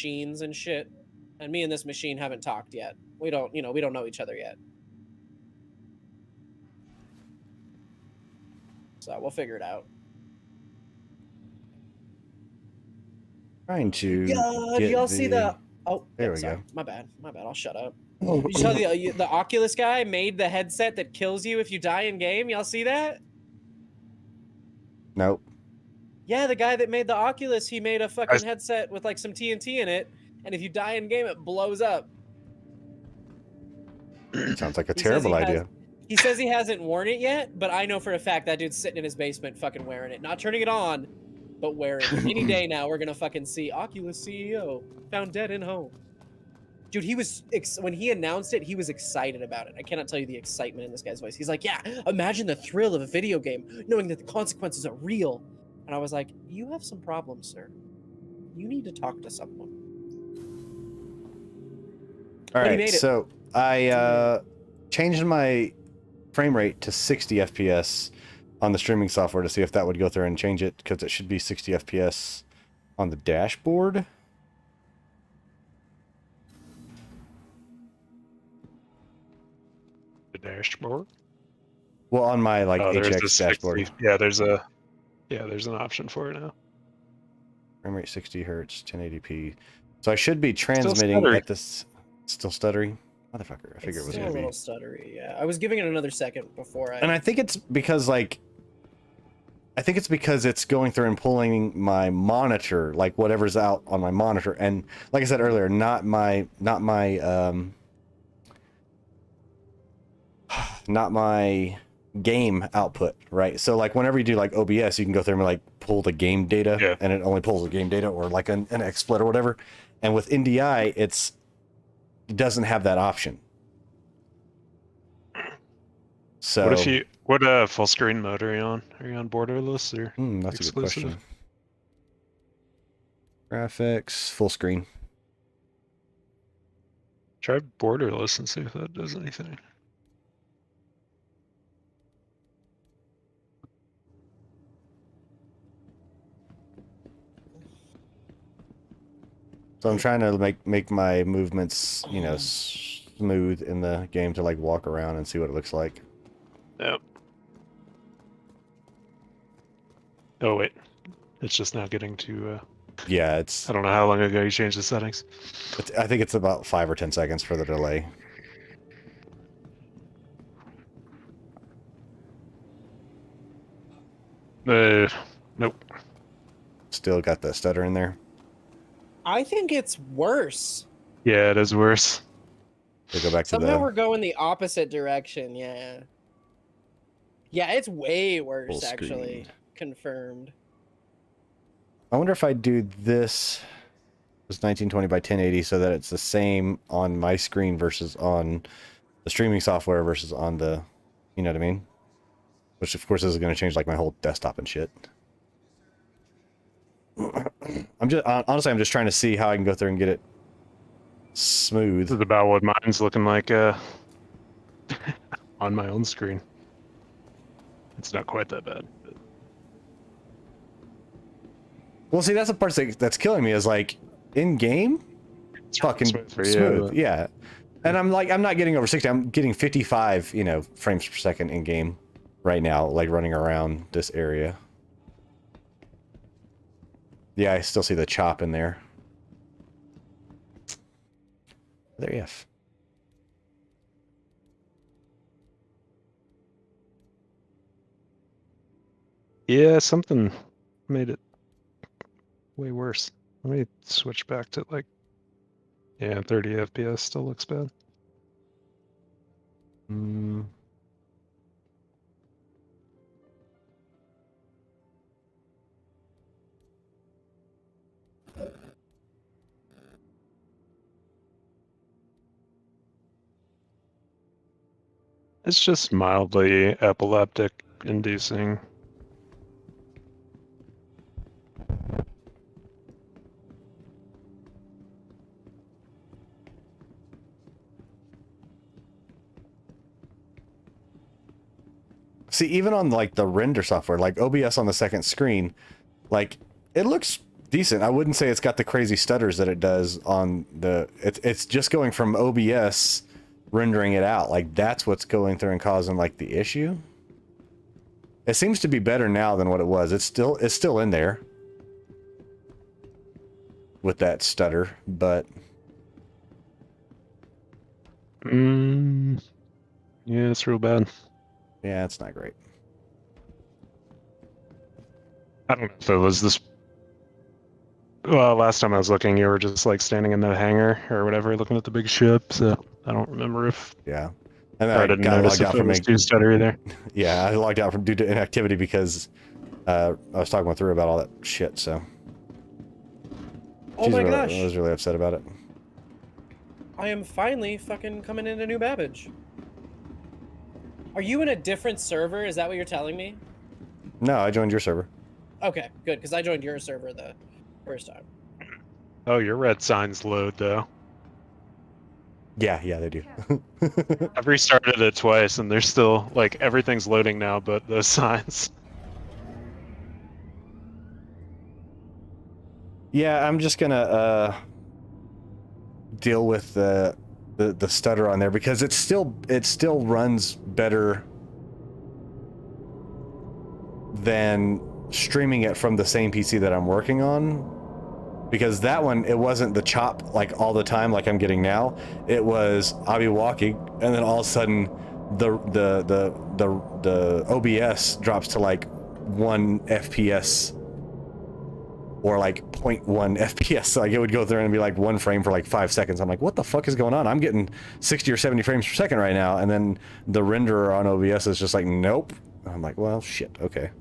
machines and shit. And me and this machine haven't talked yet. We don't know each other yet. So we'll figure it out. Trying to do y'all see the... Oh, there we sorry. go. My bad. I'll shut up. You saw the Oculus guy made the headset that kills you if you die in game? Y'all see that? Nope. Yeah, the guy that made the Oculus, he made a fucking headset with like some TNT in it, and if you die in game, it blows up. Sounds like a terrible idea. He says he hasn't worn it yet, but I know for a fact that dude's sitting in his basement fucking wearing it. Not turning it on, but wearing it. Any day now, we're gonna fucking see Oculus CEO found dead in home. Dude, he was, when he announced it, he was excited about it. I cannot tell you the excitement in this guy's voice. He's like, yeah, imagine the thrill of a video game, knowing that the consequences are real. And I was like, you have some problems, sir. You need to talk to someone. All right, so I changed my frame rate to 60 FPS on the streaming software to see if that would go through and change it, because it should be 60 FPS on the dashboard. The dashboard? Well, on my like HX dashboard. Yeah, there's an option for it now. Frame rate 60 hertz, 1080p. So I should be transmitting at this. Still stuttering, motherfucker. I figured it was gonna be a little stuttery. Yeah, I was giving it another second before I. And I think it's because it's going through and pulling my monitor, like whatever's out on my monitor, and like I said earlier, not my game output, right? So like whenever you do like OBS, you can go through and like pull the game data, and it only pulls the game data or like an XSplit or whatever. And with NDI, it doesn't have that option. So what full screen mode are you on? Are you on borderless or that's exclusive? A good question. Graphics, full screen. Try borderless and see if that does anything. So I'm trying to make my movements, you know, smooth in the game to like walk around and see what it looks like. Yep. Oh wait, it's just now getting to. Yeah, it's. I don't know how long ago you changed the settings. I think it's about 5 or 10 seconds for the delay. Nope. Still got the stutter in there. I think it's worse. Yeah, it is worse. So go back to Somehow we're going the opposite direction. Yeah. Yeah, it's way worse actually. Confirmed. I wonder if I do this. It's 1920 by 1080 so that it's the same on my screen versus on the streaming software versus on the, you know what I mean? Which of course is going to change like my whole desktop and shit. I'm just trying to see how I can go through and get it smooth. This is about what mine's looking like on my own screen. It's not quite that bad. But... Well, see, that's the part that's killing me is like in game, it's fucking smooth. Yeah. And I'm not getting over 60. I'm getting 55, you know, frames per second in game right now, like running around this area. Yeah, I still see the chop in there. There you have. Yeah, something made it way worse. Let me switch back to like, yeah, 30 FPS still looks bad. It's just mildly epileptic inducing. See, even on like the render software, like OBS on the second screen, like it looks decent. I wouldn't say it's got the crazy stutters that it does on the. It's just going from OBS, rendering it out. Like that's what's going through and causing like the issue. It seems to be better now than what it was. It's still in there with that stutter, but yeah, it's real bad. yeah, it's not great. I don't know if it was this. Well, last time I was looking, you were just like standing in the hangar or whatever, looking at the big ship. So I don't remember if. Yeah, and I didn't notice if it was too stuttery there. Yeah, I logged out from due to inactivity because I was talking with her about all that shit. So. Oh my gosh! I was really upset about it. I am finally fucking coming into New Babbage. Are you in a different server? Is that what you're telling me? No, I joined your server. Okay, good, because I joined your server the first time. Oh, your red signs load though. Yeah, they do. I've restarted it twice, and there's still like everything's loading now, but those signs. Yeah, I'm just gonna deal with the stutter on there because it still runs better than streaming it from the same PC that I'm working on. Because that one, it wasn't the chop like all the time like I'm getting now. It was I'll be walking and then all of a sudden the OBS drops to like 1 FPS or like 0.1 FPS. Like it would go through and be like 1 frame for like 5 seconds. I'm like, what the fuck is going on? I'm getting 60 or 70 frames per second right now. And then the renderer on OBS is just like, nope. I'm like, well, shit, okay.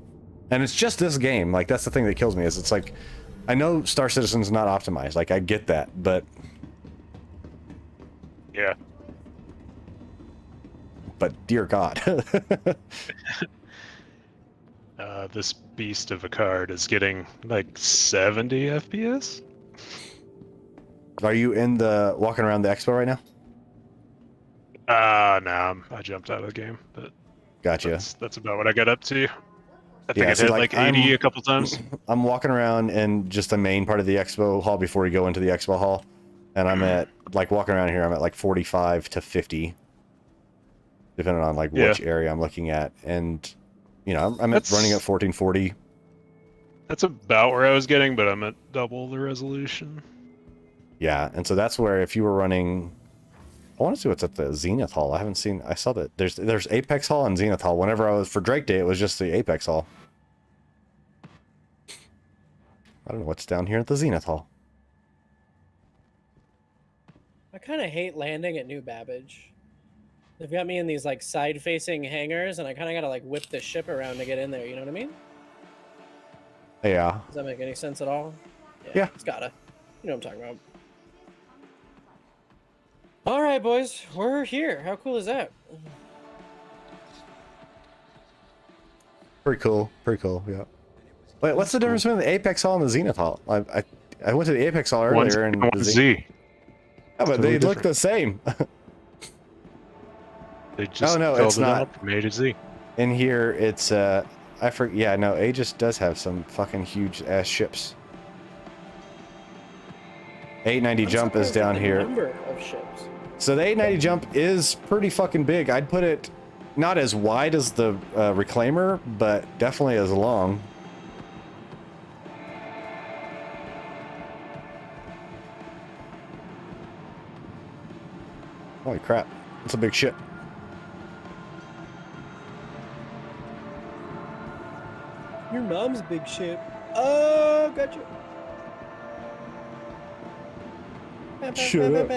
And it's just this game. Like that's the thing that kills me is it's like, I know Star Citizen's not optimized. Like I get that, but yeah. But dear God. This beast of a card is getting like 70 FPS. Are you in the walking around the expo right now? No, I jumped out of the game, but Gotcha. That's about what I got up to. I think Yeah, I see, hit like 80 a couple times. I'm walking around in just the main part of the expo hall before we go into the expo hall, and I'm at like walking around here. I'm at like 45 to 50, depending on like which area I'm looking at, and you know I'm at running at 1440. That's about where I was getting, but I'm at double the resolution. Yeah, and so that's where if you were running. I want to see what's at the Zenith Hall. I haven't seen. I saw that there's Apex Hall and Zenith Hall. Whenever I was for Drake Day, it was just the Apex Hall. I don't know what's down here at the Zenith Hall. I kind of hate landing at New Babbage. They've got me in these like side-facing hangars, and I kind of gotta like whip the ship around to get in there. You know what I mean? Yeah. Does that make any sense at all? Yeah. It's gotta. You know what I'm talking about. All right, boys, we're here. How cool is that? Pretty cool. Pretty cool. Yeah. Wait, what's the difference between the Apex Hall and the Zenith Hall? I went to the Apex Hall earlier and the Z. Yeah, but they look the same. They just it's not from A to Z. In here, it's yeah, no, Aegis does have some fucking huge ass ships. 890 jump is down here. Number of ships. So the 890 jump is pretty fucking big. I'd put it not as wide as the Reclaimer, but definitely as long. Holy crap, that's a big ship. Your mom's big ship. Oh, gotcha. Shut up.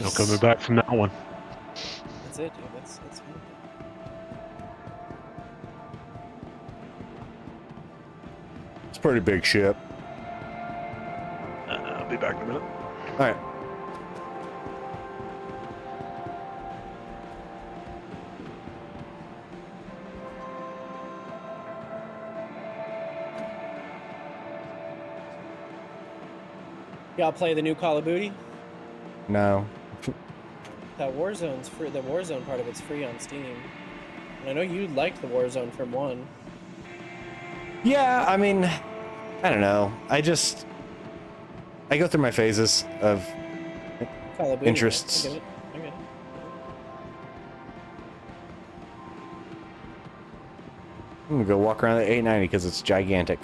No coming back from that one. That's it, dude. That's good. It's a pretty big ship. I'll be back in a minute. All right. Y'all play the new Call of Duty? No. That Warzone's free. The Warzone part of it's free on Steam. And I know you liked the Warzone from 1. Yeah, I mean, I don't know. I go through my phases of Call of Duty, man. interests. I get it. I get it. I'm gonna go walk around the 890 because it's gigantic.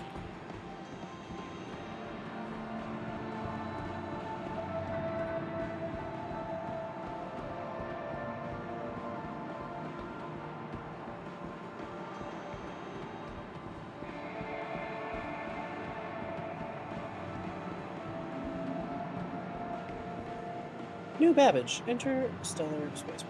New Babbage, interstellar spaceport.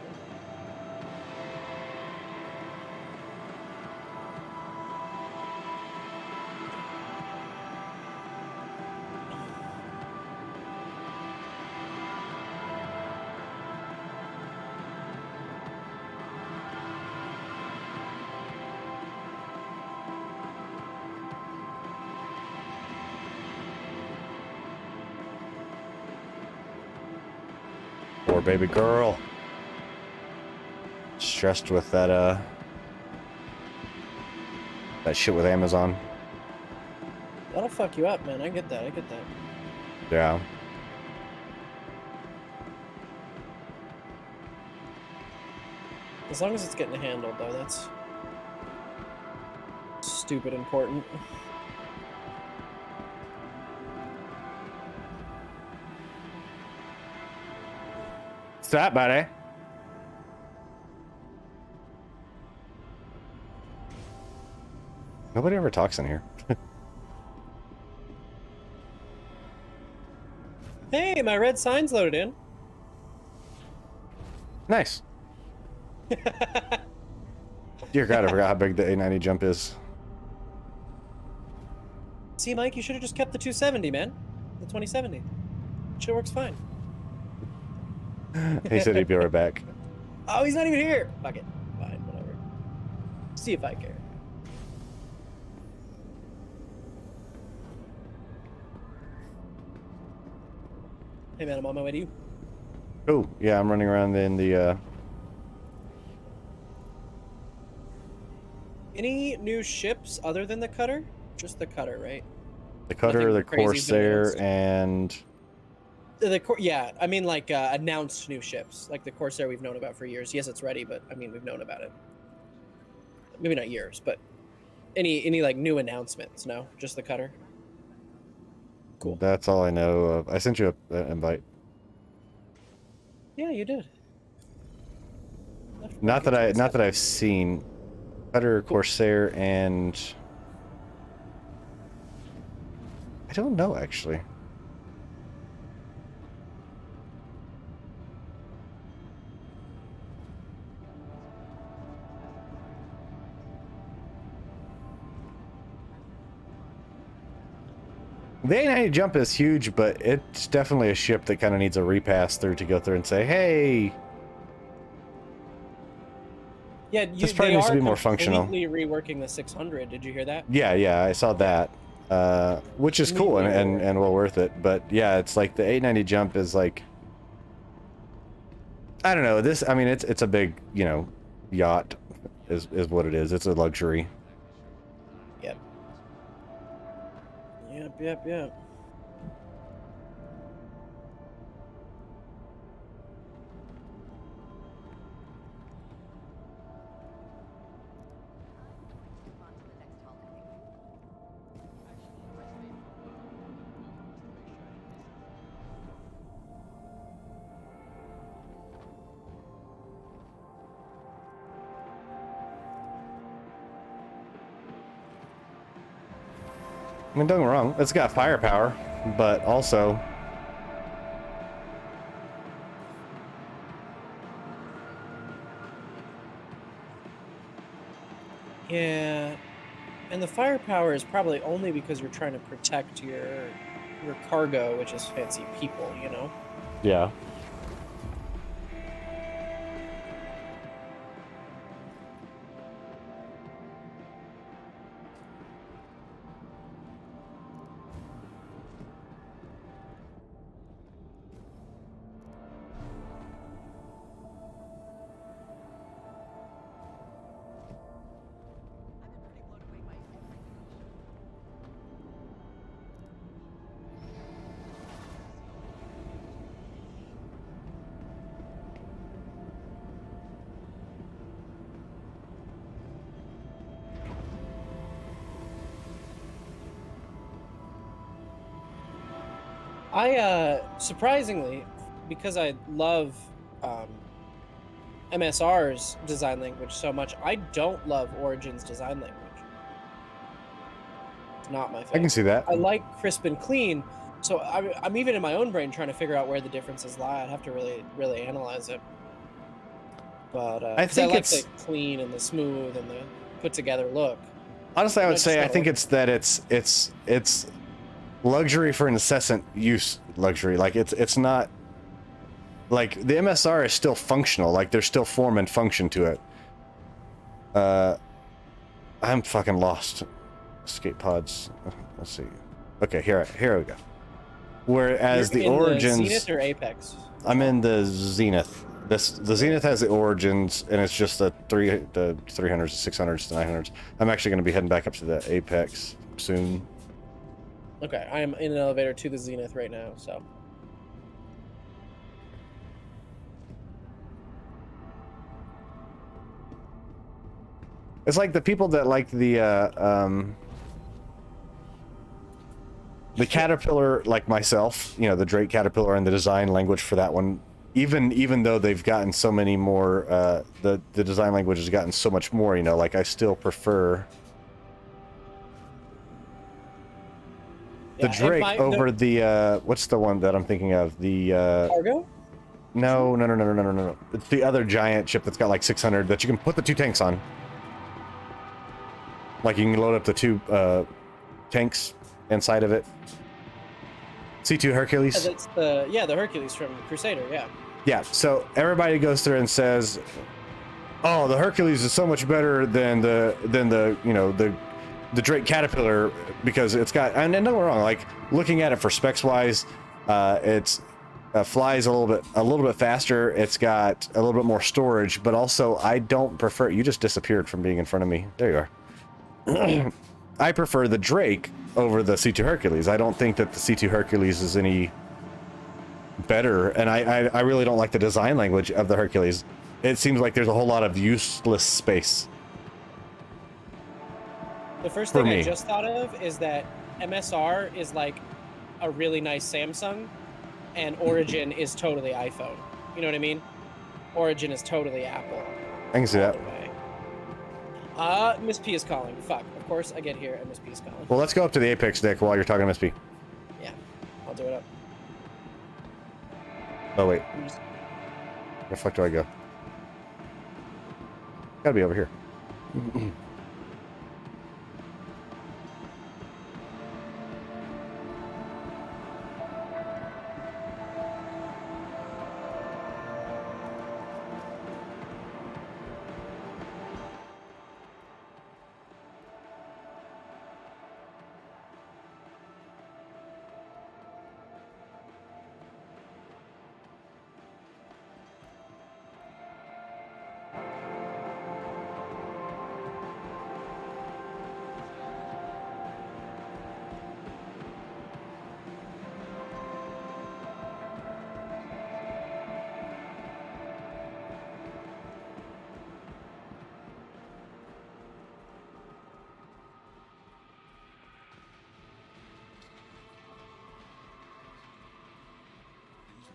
Poor baby girl. Stressed with that shit with Amazon. That'll fuck you up, man. I get that. I get that. Yeah. As long as it's getting handled, though, that's stupid important. What's that, buddy? Nobody ever talks in here. Hey, my red sign's loaded in. Nice. Dear God, I forgot how big the 890 jump is. See, Mike, you should have just kept the 270, man. The 2070. Shit works fine. He said he'd be right back. Oh, he's not even here. Fuck it. Fine, whatever. See if I care. Hey, man, I'm on my way to you. Oh, yeah, I'm running around in the Any new ships other than the cutter? Just the cutter, right? cutter, Nothing the crazy's been Corsair, announced. and Yeah, I mean like announced new ships, like the Corsair we've known about for years. Yes, it's ready, but I mean we've known about it. Maybe not years, but any like new announcements? No, just the cutter. Cool. that's all I know of. I sent you an invite. Yeah, you did. Not that I've seen. Cutter, Corsair, and I don't know actually. The A90 jump is huge, but it's definitely a ship that kind of needs a repass through to go through and say, hey. Yeah, This probably needs to be more functional. Completely reworking the 600. Did you hear that? Yeah, I saw that, which is cool and well worth it. But yeah, it's like the 890 jump is like, I don't know. This, I mean, it's a big, you know, yacht is what it is. It's a luxury. Yep. Yep. I mean, don't get me wrong. It's got firepower, but also. Yeah, and the firepower is probably only because you're trying to protect your cargo, which is fancy people, you know? Yeah. I surprisingly, because I love MSR's design language so much, I don't love Origin's design language. It's not my favorite. I can see that. I like crisp and clean, so I'm even in my own brain trying to figure out where the differences lie. I'd have to really analyze it. But I think like it's the clean and the smooth and the put together look. honestly, I would just say I not think like- it's that it's luxury for incessant use luxury. Like it's not like the MSR is still functional. Like there's still form and function to it. I'm fucking lost. Escape pods. Let's see. Okay, here we go. Whereas You're the in Origins, the Zenith or Apex? I'm in the Zenith. The Zenith has the Origins, and it's just the 300s, 600s, 900s. I'm actually going to be heading back up to the Apex soon. Okay, I am in an elevator to the Zenith right now, so. It's like the people that like the Caterpillar, like myself, you know, the Drake Caterpillar and the design language for that one. Even though they've gotten so many more, the design language has gotten so much more. You know, like I still prefer the Yeah, Drake over the what's the one that I'm thinking of? The Cargo? no. It's the other giant ship that's got like 600 that you can put the 2 tanks on. Like you can load up the 2 tanks inside of it. C2 Hercules. That's the Hercules from Crusader, yeah. Yeah, so everybody goes through and says, "Oh, the Hercules is so much better than the you know the Drake Caterpillar because it's got." And don't get me wrong, like looking at it for specs wise, it's flies a little bit faster. It's got a little bit more storage, but also I don't prefer. You just disappeared from being in front of me. There you are. I prefer the Drake over the C2 Hercules. I don't think that the C2 Hercules is any better, and I really don't like the design language of the Hercules. It seems like there's a whole lot of useless space. The first For thing me. I just thought of is that MSR is like a really nice Samsung, and Origin is totally iPhone. You know what I mean? Origin is totally Apple. I can see all that. the way. Miss P is calling. Fuck. Of course I get here and Miss P is calling. Well, let's go up to the Apex deck while you're talking to SP. Yeah, I'll do it up. Oh wait, I'm just- where the fuck do I go? Gotta be over here.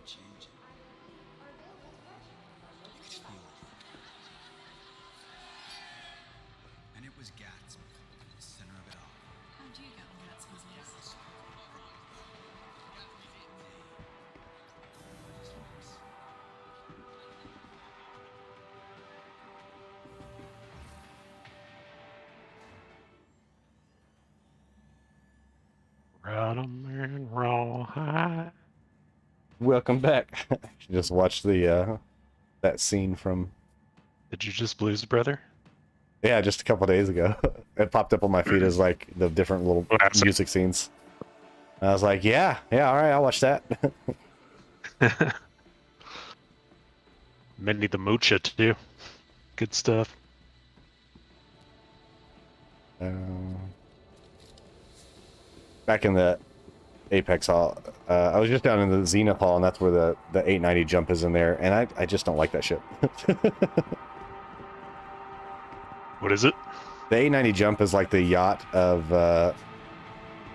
Changing. You could feel it. And it was Gatsby, the center of it all. How do you get on that business? Rodham Rawhide. Welcome back. Just watched the that scene from Did you just Blues Brother? just a couple days ago. It popped up on my feed as like the different little Classic. music scenes. And I was like, yeah, all right, I'll watch that. Mindy the Moocha too. Good stuff. Back in the Apex Hall, I was just down in the Zenith Hall, and that's where the 890 jump is in there, and I just don't like that shit. What is it? The 890 jump is like the yacht of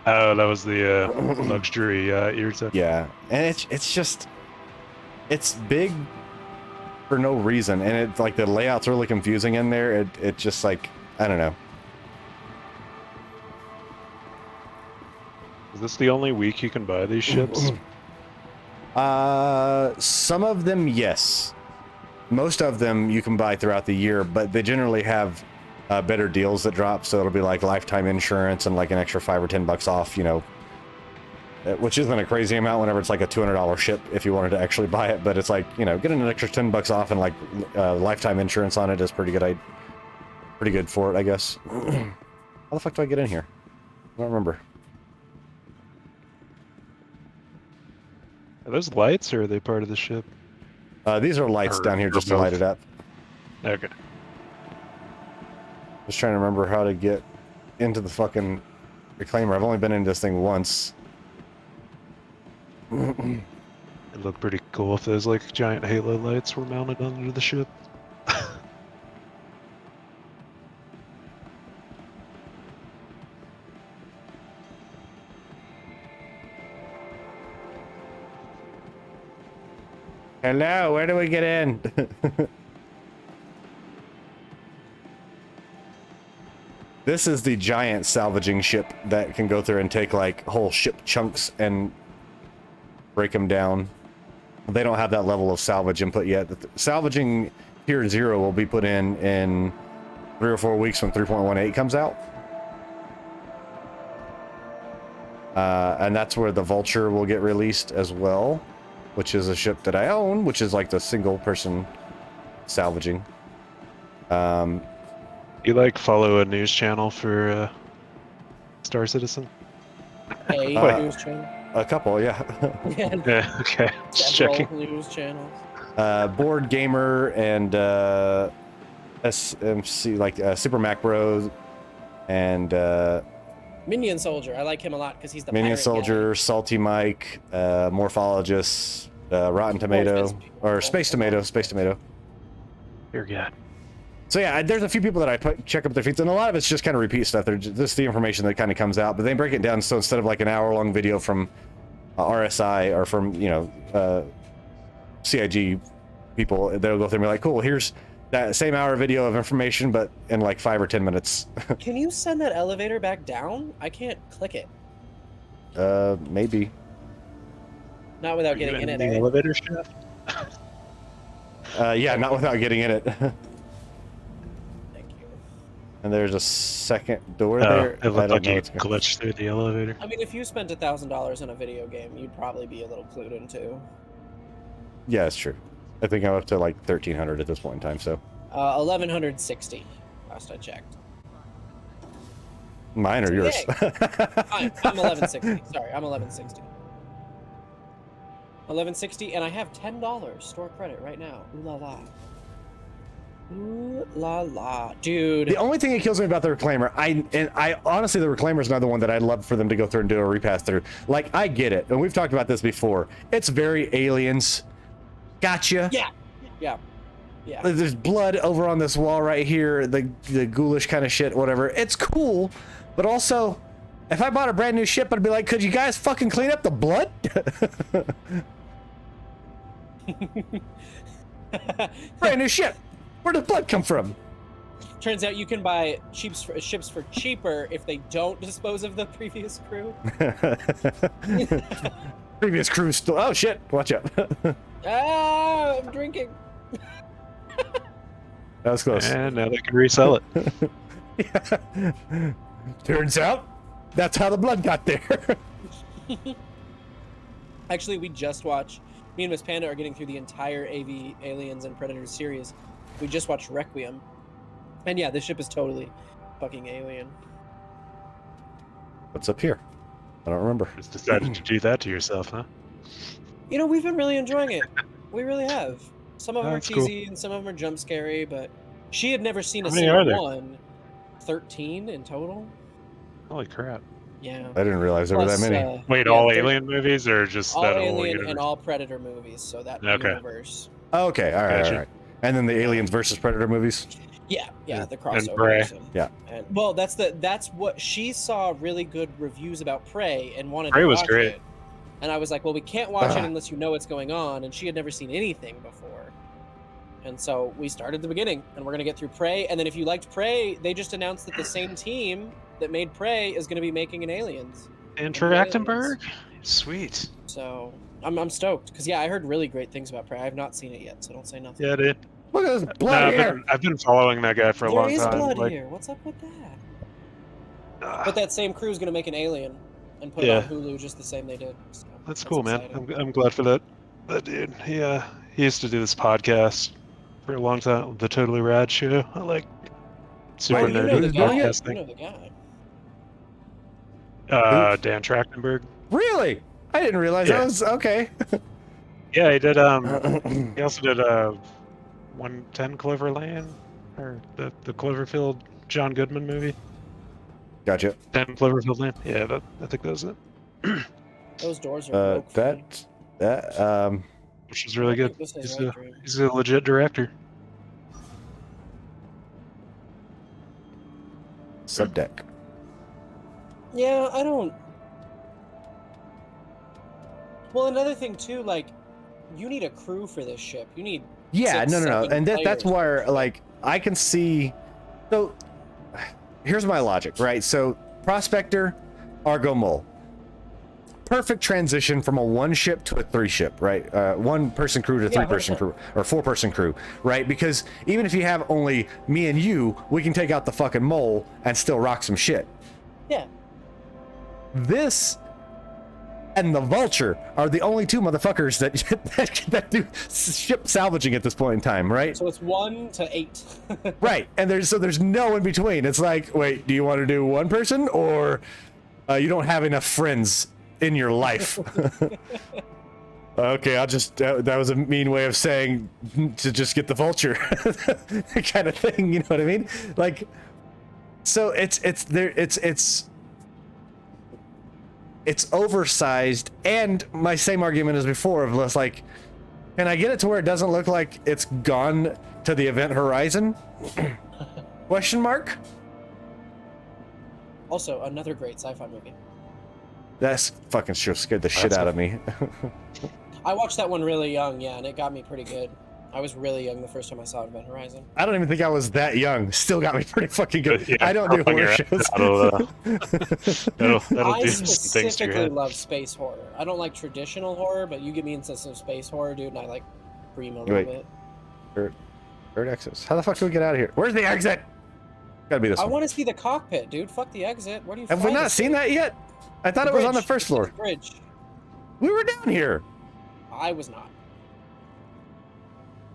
Oh, that was the luxury ear tech. Yeah, and it's just it's big for no reason, and it's like the layout's really confusing in there. It just like I don't know. Is this the only week you can buy these ships? Some of them, yes. Most of them you can buy throughout the year, but they generally have better deals that drop. So it'll be like lifetime insurance and like an extra $5 or $10 off, you know, which isn't a crazy amount whenever it's like a $200 ship if you wanted to actually buy it. But it's like, you know, getting an extra $10 off and like lifetime insurance on it is pretty good. Pretty good for it, I guess. How the fuck do I get in here? I don't remember. Are those lights or are they part of the ship? These are lights down here just to light it up. Okay. Just trying to remember how to get into the fucking reclaimer. I've only been into this thing once. It'd look pretty cool if those like giant halo lights were mounted under the ship. Hello, where do we get in? This is the giant salvaging ship that can go through and take like whole ship chunks and break them down. They don't have that level of salvage input yet. Salvaging Tier 0 will be put in 3 or 4 weeks when 3.18 comes out. And that's where the Vulture will get released as well, which is a ship that I own, which is like the single person salvaging. You like follow a news channel for Star Citizen? A news channel. A couple, yeah. Yeah, okay. Just Several checking. news channels. Board Gamer and SMC, like Super Mac Bros, and Minion Soldier. I like him a lot because he's the Minion pirate Soldier, Salty Mike, Morphologist, Rotten Tomato, or Space Tomato, Space Tomato. Dear God. So yeah, there's a few people that I check up their feeds, and a lot of it's just kind of repeat stuff. They're just the information that kind of comes out, but they break it down. So instead of like an hour-long video from RSI or from, you know, CIG people, they'll go through and be like, cool, here's that same hour video of information, but in like 5 or 10 minutes. Can you send that elevator back down? I can't click it. Maybe. Not without getting in it. The Eh? elevator shaft? Yeah, not without getting in it. Thank you. And there's a second door Oh, there. it looked like you what's going- glitched through the elevator. I mean, if you spent $1,000 on a video game, you'd probably be a little clued into. Yeah, it's true. I think I'm up to like 1,300 at this point in time. So 1,160 last I checked. mine or yours? I'm 1160. Sorry, I'm 1160. 1160, and I have $10 store credit right now. Ooh la la. Ooh la la, dude. The only thing that kills me about the Reclaimer, I honestly, the Reclaimer is another one that I'd love for them to go through and do a repass through. Like, I get it, and we've talked about this before. It's very Aliens. Gotcha. Yeah. Yeah. Yeah. There's blood over on this wall right here, the ghoulish kind of shit, whatever. It's cool, but also, if I bought a brand new ship, I'd be like, could you guys fucking clean up the blood? Brand new ship. Where did the blood come from? Turns out you can buy ships for cheaper if they don't dispose of the previous crew. Previous crew still. Oh shit! Watch out. Ah, I'm drinking. That was close. And now they can resell it. Yeah. Turns out that's how the blood got there. Actually, we just watched. Me and Miss Panda are getting through the entire AV Aliens and Predators series. We just watched Requiem, and yeah, this ship is totally fucking alien. What's up here? I don't remember. Just decided to do that to yourself, huh? You know, we've been really enjoying it. We really have. Some of them are That's cool. cheesy and some of them are jump scary, but she had never seen a How many are single there? one. 13 in total. Holy crap. Yeah. I didn't realize there were that Plus, many. Wait, yeah, all they're- Alien movies or just all that whole Alien universe? and all Predator movies, so that Okay. universe. Oh, okay, all right, Gotcha. all right. And then the Aliens versus Predator movies. Yeah, And the Prey. crossovers. Yeah. And well, that's what she saw really good reviews about Prey and wanted Prey to was watch great. it. And I was like, well, we can't watch it Ugh. unless you know what's going on. And she had never seen anything before. And so we started the beginning, and we're gonna get through Prey. And then if you liked Prey, they just announced that the same team that made Prey is gonna be making an Aliens. And New Aliens. Trachtenberg? Sweet. So I'm stoked because I heard really great things about Prey. I have not seen it yet, so don't say nothing. Yeah, dude. Look at this No, blood here. I've been following that guy for a There long is time. blood Like, here. What's up with that? ah, But that same crew's gonna make an Alien and put Yeah. it on Hulu just the same they did. So that's cool, man. exciting. I'm glad for that. That dude. He used to do this podcast for a long time, the Totally Rad Show. I like super Wait, You know nerdy the who's guy. doing it? You podcasting. know the guy. Dan Trachtenberg. Really? I didn't realize Yeah. that was okay. Yeah, he did. He also did 110 Clover Lane, or the Cloverfield John Goodman movie. Gotcha. 10 Cloverfield Lane. Yeah, I think that was it. Those doors are broke for me. That Which was really I good. think this is He's right, a, Drew. he's a legit director. subdeck. Yeah, I don't. Well, another thing too, like, you need a crew for this ship. You need. Yeah, 6, no, 7 and that's players. where like I can see. So here's my logic, right? So Prospector, Argo Mole. Perfect transition from a 1-ship to a 3-ship, right? 1-person crew to 3-person 100%. crew, or 4-person crew, right? Because even if you have only me and you, we can take out the fucking mole and still rock some shit. Yeah. This and the Vulture are the only 2 motherfuckers that do ship salvaging at this point in time, right? So it's 1 to 8. Right, and there's no in between. It's like, wait, do you want to do 1 person, or you don't have enough friends in your life? Okay, I'll just that was a mean way of saying to just get the Vulture kind of thing, you know what I mean? Like, so it's oversized, and my same argument as before of less like, can I get it to where it doesn't look like it's gone to the event horizon? Question mark. Also, another great sci-fi movie. That's fucking sure scared the shit out of me. I watched that one really young, yeah, and it got me pretty good. I was really young the first time I saw Event Horizon. I don't even think I was that young. Still got me pretty fucking good. Yeah, I don't do growing horror your shows. That'll I do some things to your specifically head. love space horror. I don't like traditional horror, but you get me into some space horror, dude, and I like scream a little Wait. bit. Third exit. How the fuck do we get out of here? Where's the exit? Gotta be this I one. want to see the cockpit, dude. Fuck the exit. Where do you Have we fly not this seen thing? that yet? I thought The it was on the bridge. first You see floor. the bridge. We were down here. I was not.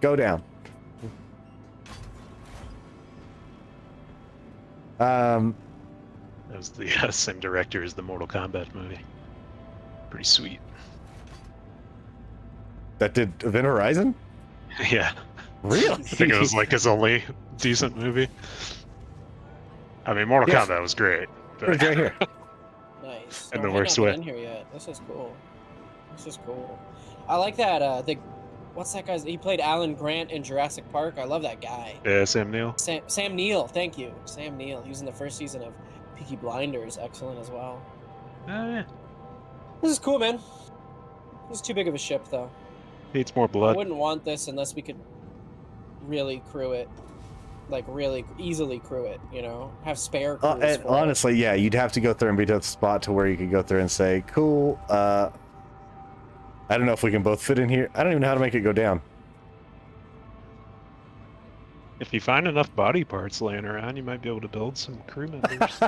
Go down. That was the same director as the Mortal Kombat movie. Pretty sweet. That did Event Horizon? Yeah, Really? I think it was like his only decent movie. I mean, Mortal Yes. Kombat was great. but- It's right here. Nice. In No, the I've worst not been way. in here yet. This is cool. This is cool. I like that. What's that guy's? He played Alan Grant in Jurassic Park. I love that guy. Yeah, Sam Neill. Sam Neill. Thank you, Sam Neill. He was in the first season of Peaky Blinders. Excellent as well. Oh yeah. This is cool, man. This is too big of a ship, though. Needs more I blood. wouldn't want this unless we could really crew it, like really easily crew it. You know, have spare crews. And for it. honestly, yeah, you'd have to go through and be to the spot to where you could go through and say, cool, I don't know if we can both fit in here. I don't even know how to make it go down. If you find enough body parts laying around, you might be able to build some crew members.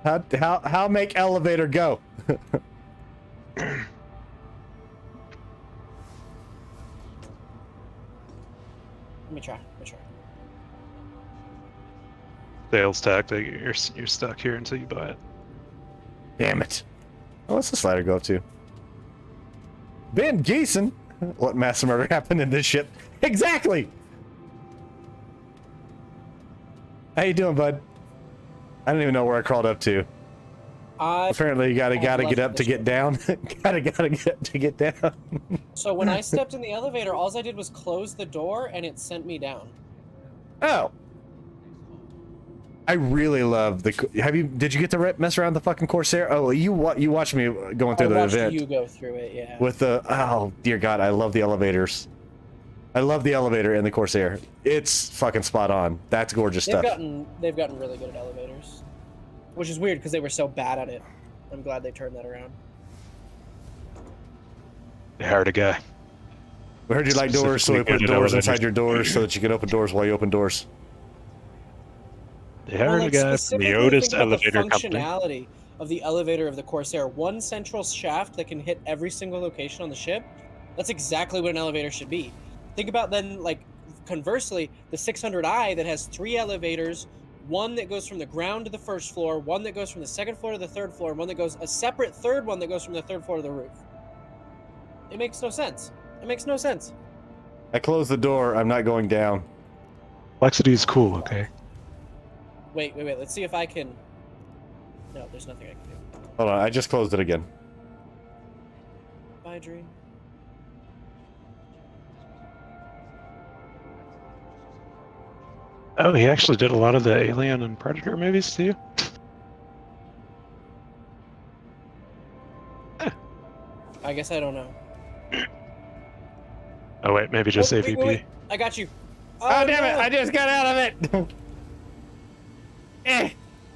How make elevator go? Let me try. Sales tactic. You're stuck here until you buy it. Damn it. Oh, what's this ladder go up to? Ben Geeson? What mass murder happened in this ship? Exactly! How you doing, bud? I don't even know where I crawled up to. Apparently, you gotta I've get left up to this get ship. down. gotta get to get down. So when I stepped in the elevator, all I did was close the door, and it sent me down. Oh. I really love the. Did you get to mess around the fucking Corsair? Oh, you watched me going through I the watched event you go through it, yeah. with the. Oh dear God, I love the elevators. I love the elevator in the Corsair. It's fucking spot on. That's gorgeous They've stuff. they've gotten really good at elevators, which is weird because they were so bad at it. I'm glad they turned that around. They hired a guy. We heard you like doors, so we Specifically put good at doors inside elevators. your doors so that you can open doors while you open doors. They hired a guy from the specifically Otis think about elevator the company. functionality of the elevator of the Corsair. One central shaft that can hit every single location on the ship. That's exactly what an elevator should be. Think about then, like, conversely, the 600i that has 3 elevators, one that goes from the ground to the first floor, one that goes from the second floor to the third floor, and one that goes a separate third one that goes from the third floor to the roof. It makes no sense. It makes no sense. I closed the door. I'm not going down. Complexity is cool, okay? Wait. Let's see if I can. No, there's nothing I can do. Hold on. I just closed it again. Bye, Dream. Oh, he actually did a lot of the Alien and Predator movies too. I guess I don't know. Oh wait, maybe just Oh, AVP. wait. I got you. Oh, damn it! no. I just got out of it.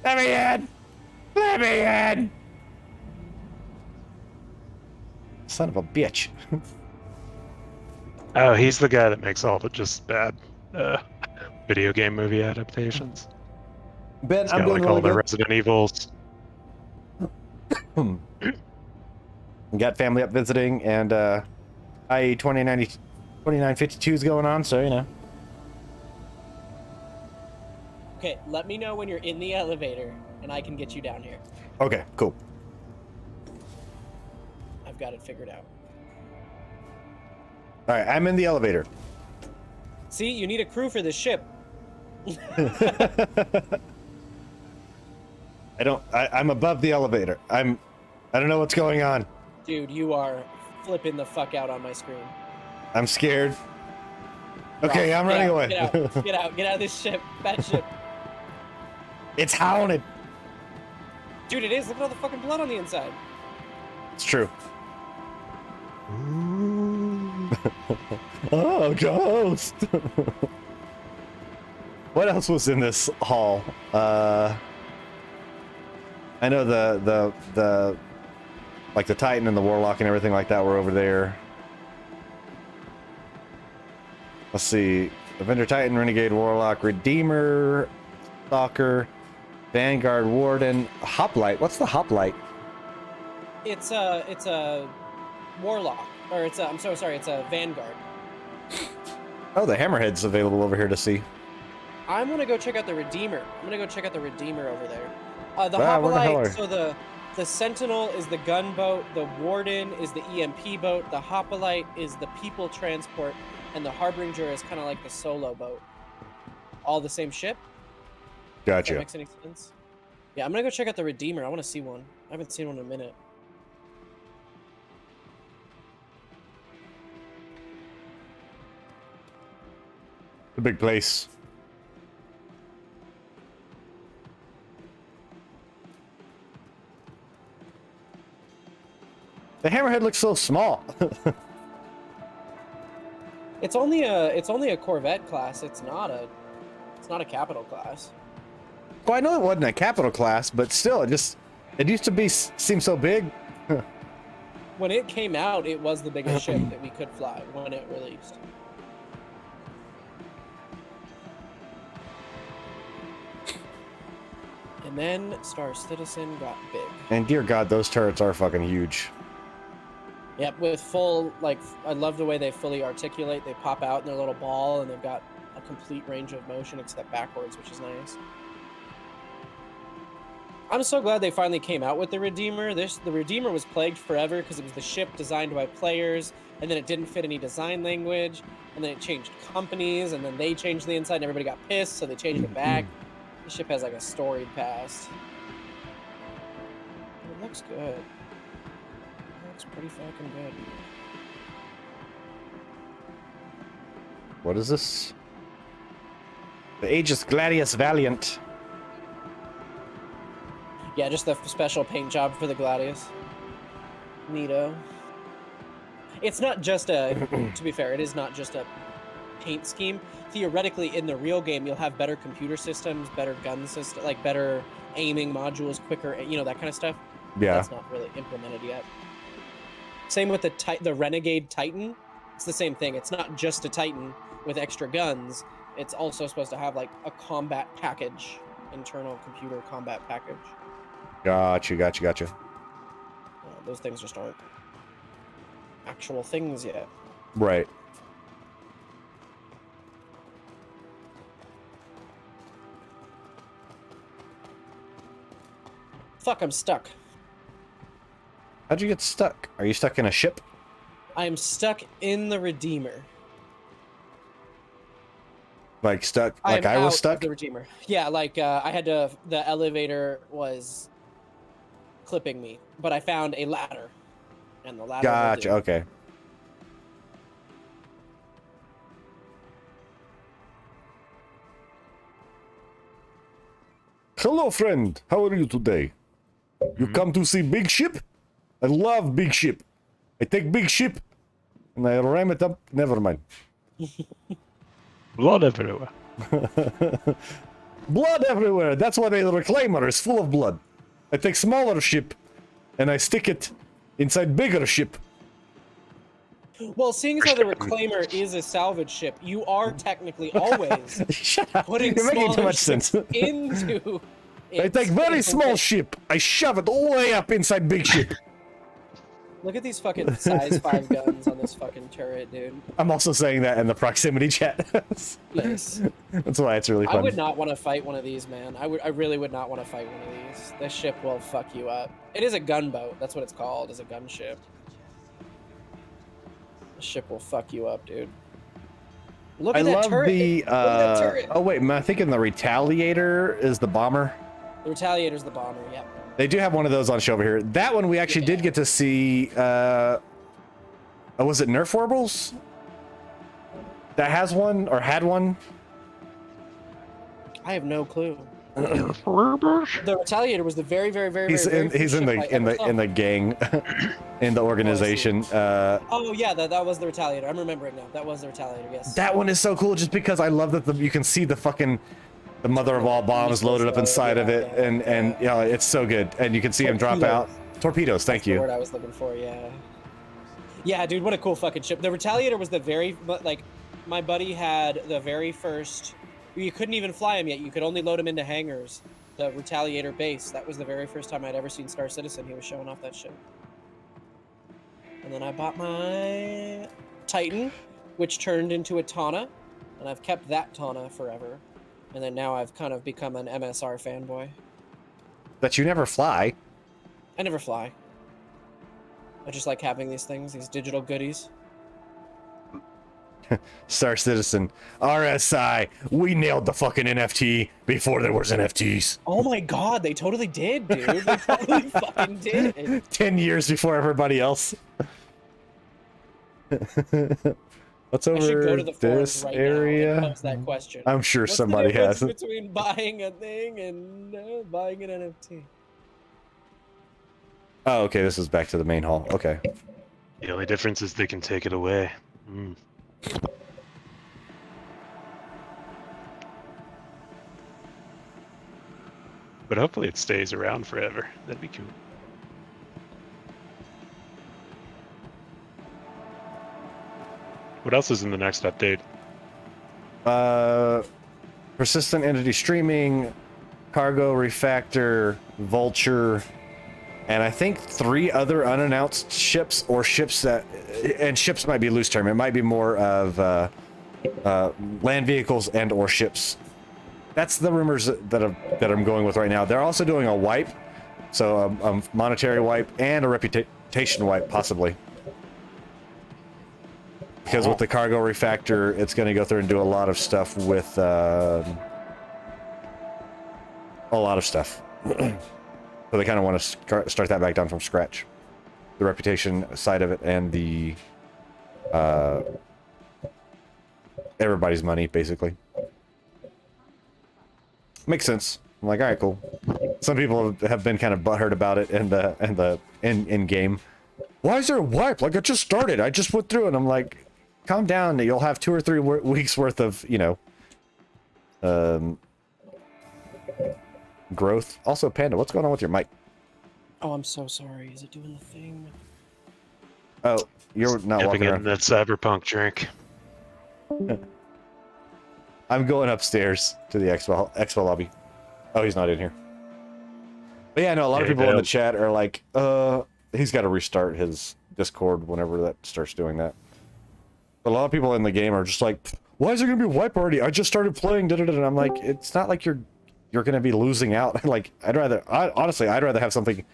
Let me in. Let me in. Son of a bitch. Oh, he's the guy that makes all the just bad video game movie adaptations. Ben, He's I'm got doing like all really the good. Resident Evils. We got family up visiting, and IE 2952 is going on, so you know. Okay, let me know when you're in the elevator, and I can get you down here. Okay, cool. I've got it figured out. All right, I'm in the elevator. See, you need a crew for this ship. I'm above the elevator. I don't know what's going on. Dude, you are flipping the fuck out on my screen. I'm scared. Okay, Ross, I'm get running out, away. Get out of this ship. Bad ship. It's haunted. Dude, it is. Look at all the fucking blood on the inside. It's true. Oh, ghost. What else was in this hall? I know the like the Titan and the Warlock and everything like that were over there. Let's see. Avenger Titan, Renegade Warlock, Redeemer, Stalker, Vanguard Warden, Hoplite. What's the Hoplite? It's a warlock, or it's a Vanguard. Oh, the Hammerhead's available over here to see. I'm gonna go check out the Redeemer. I'm gonna go check out the Redeemer over there. The Wow, where the hell Hoplite, are- so the Sentinel is the gunboat, the Warden is the EMP boat, the Hoplite is the people transport, and the Harbinger is kind of like the solo boat. All the same ship? If that Gotcha. makes any sense? Yeah, I'm gonna go check out the Redeemer. I want to see one. I haven't seen one in a minute. The big place. The Hammerhead looks so small. It's only a Corvette class. It's not a capital class. Well, I know it wasn't a capital class, but still, it used to seem so big. When it came out, it was the biggest ship that we could fly when it released. And then Star Citizen got big. And dear God, those turrets are fucking huge. Yep, with full, like, I love the way they fully articulate. They pop out in their little ball, and they've got a complete range of motion except backwards, which is nice. I'm so glad they finally came out with the Redeemer. The Redeemer was plagued forever because it was the ship designed by players, and then it didn't fit any design language, and then it changed companies, and then they changed the inside, and everybody got pissed, so they changed it back. The ship has like a storied past. Looks good. Looks pretty fucking good. What is this? The Aegis Gladius Valiant. Yeah, just the special paint job for the Gladius. Neato. It's not just a, to be fair, it is not just a paint scheme. Theoretically, in the real game, you'll have better computer systems, better gun system, like better aiming modules, quicker, you know, that kind of stuff. Yeah. That's not really implemented yet. Same with the Renegade Titan. It's the same thing. It's not just a Titan with extra guns. It's also supposed to have like a combat package, internal computer combat package. Gotcha. Those things just aren't actual things yet. Right. Fuck, I'm stuck. How'd you get stuck? Are you stuck in a ship? I'm stuck in the Redeemer. Like stuck? Like I'm I was out stuck? of the Redeemer. Yeah, like I had to. The elevator was clipping me, but I found a ladder, and the ladder. Gotcha. Okay. Hello, friend. How are you today? You come to see big ship? I love big ship. I take big ship and I ram it up. Never mind. Blood everywhere. Blood everywhere. That's why the reclaimer is full of blood. I take smaller ship and I stick it inside bigger ship. Well, seeing as how the Reclaimer is a salvage ship, you are technically always Shut up. putting You're making too smaller much sense. ships into. I take very small ship. I shove it all the way up inside big ship. Look at these fucking size 5 guns on this fucking turret, dude. I'm also saying that in the proximity chat. Yes. That's why it's really fun. I would not want to fight one of these, man. I really would not want to fight one of these. This ship will fuck you up. It is a gunboat. That's what it's called, is a gunship. This ship will fuck you up, dude. Look at that love turret. the Look at that turret. oh wait, I think in the Retaliator is the bomber. The Retaliator's the bomber, yep. They do have one of those on show over here. That one we actually did get to see. Oh, was it Nerf Warbles? That has one or had one? I have no clue. The Retaliator was the very He's in the gang, in the organization. Oh yeah, that was the Retaliator. I'm remembering now. That was the Retaliator. Yes. That one is so cool, just because I love that you can see the fucking the mother of all bombs loaded up inside of it, and you know it's so good, and you can see him drop out torpedoes. Thank you. That's the word I was looking for. Yeah. Yeah, dude, what a cool fucking ship. The Retaliator was the very like, my buddy had the very first. You couldn't even fly him yet. You could only load him into hangars. The Retaliator base. That was the very first time I'd ever seen Star Citizen. He was showing off that shit. And then I bought my Titan, which turned into a Tana, and I've kept that Tana forever. And then now I've kind of become an MSR fanboy. That you never fly. I never fly. I just like having these things, these digital goodies. Star Citizen, RSI, we nailed the fucking NFT before there was NFTs. Oh my god, they totally did, dude. They totally fucking did. 10 years before everybody else. What's over I should go to the forums this right area? now and pose that question. I'm sure What's somebody the difference has. between buying a thing and buying an NFT. Oh, okay, this is back to the main hall. Okay. The only difference is they can take it away. But hopefully it stays around forever. That'd be cool. What else is in the next update? Persistent entity streaming, cargo refactor, vulture, and I think 3 other unannounced ships, or ships that, and ships might be loose term. It might be more of land vehicles and or ships. That's the rumors that I'm going with right now. They're also doing a wipe, so a monetary wipe and a reputation wipe, possibly. Because with the cargo refactor, it's going to go through and do a lot of stuff with a lot of stuff. So they kind of want to start that back down from scratch. The reputation side of it and the everybody's money, basically. Makes sense. I'm like, all right, cool. Some people have been kind of butthurt about it in game. Why is there a wipe? Like, I just started. I just went through it. And I'm like, calm down. You'll have 2 or 3 weeks worth of, you know, growth. Also, Panda, what's going on with your mic? Oh, I'm so sorry. Is it doing the thing? Oh, you're not Dipping walking in around. that cyberpunk drink. I'm going upstairs to the expo lobby. Oh, he's not in here. But yeah, no, a lot of Yeah, people in the chat are like, he's got to restart his Discord whenever that starts doing that. But a lot of people in the game are just like, why is there going to be a wipe already? I just started playing, and I'm like, it's not like you're going to be losing out. Like, honestly, I'd rather have something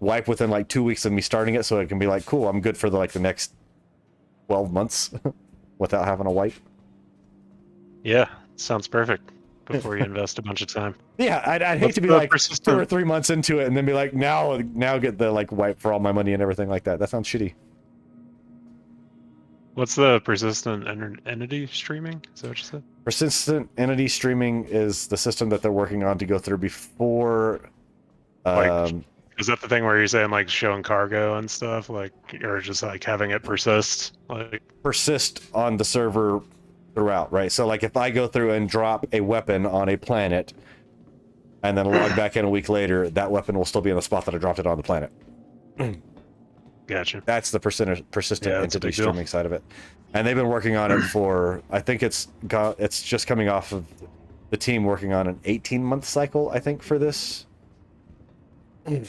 wipe within like 2 weeks of me starting it so it can be like, cool, I'm good for the next 12 months without having a wipe. Yeah, sounds perfect. Before you invest a bunch of time. Yeah, I'd hate What's to be the like 2 or persistent- 3 months into it and then be like, now get the wipe for all my money and everything like that. That sounds shitty. What's the persistent entity streaming? Is that what you said? Persistent entity streaming is the system that they're working on to go through before. Is that the thing where you're saying like showing cargo and stuff, like, or just like having it persist, like? Persist on the server throughout, right? So like if I go through and drop a weapon on a planet and then log back in a week later, that weapon will still be in the spot that I dropped it on the planet. Gotcha. That's the persistent Yeah, that's a entity big deal. streaming side of it. And they've been working on it for, I think it's just coming off of the team working on an 18-month cycle, I think, for this. I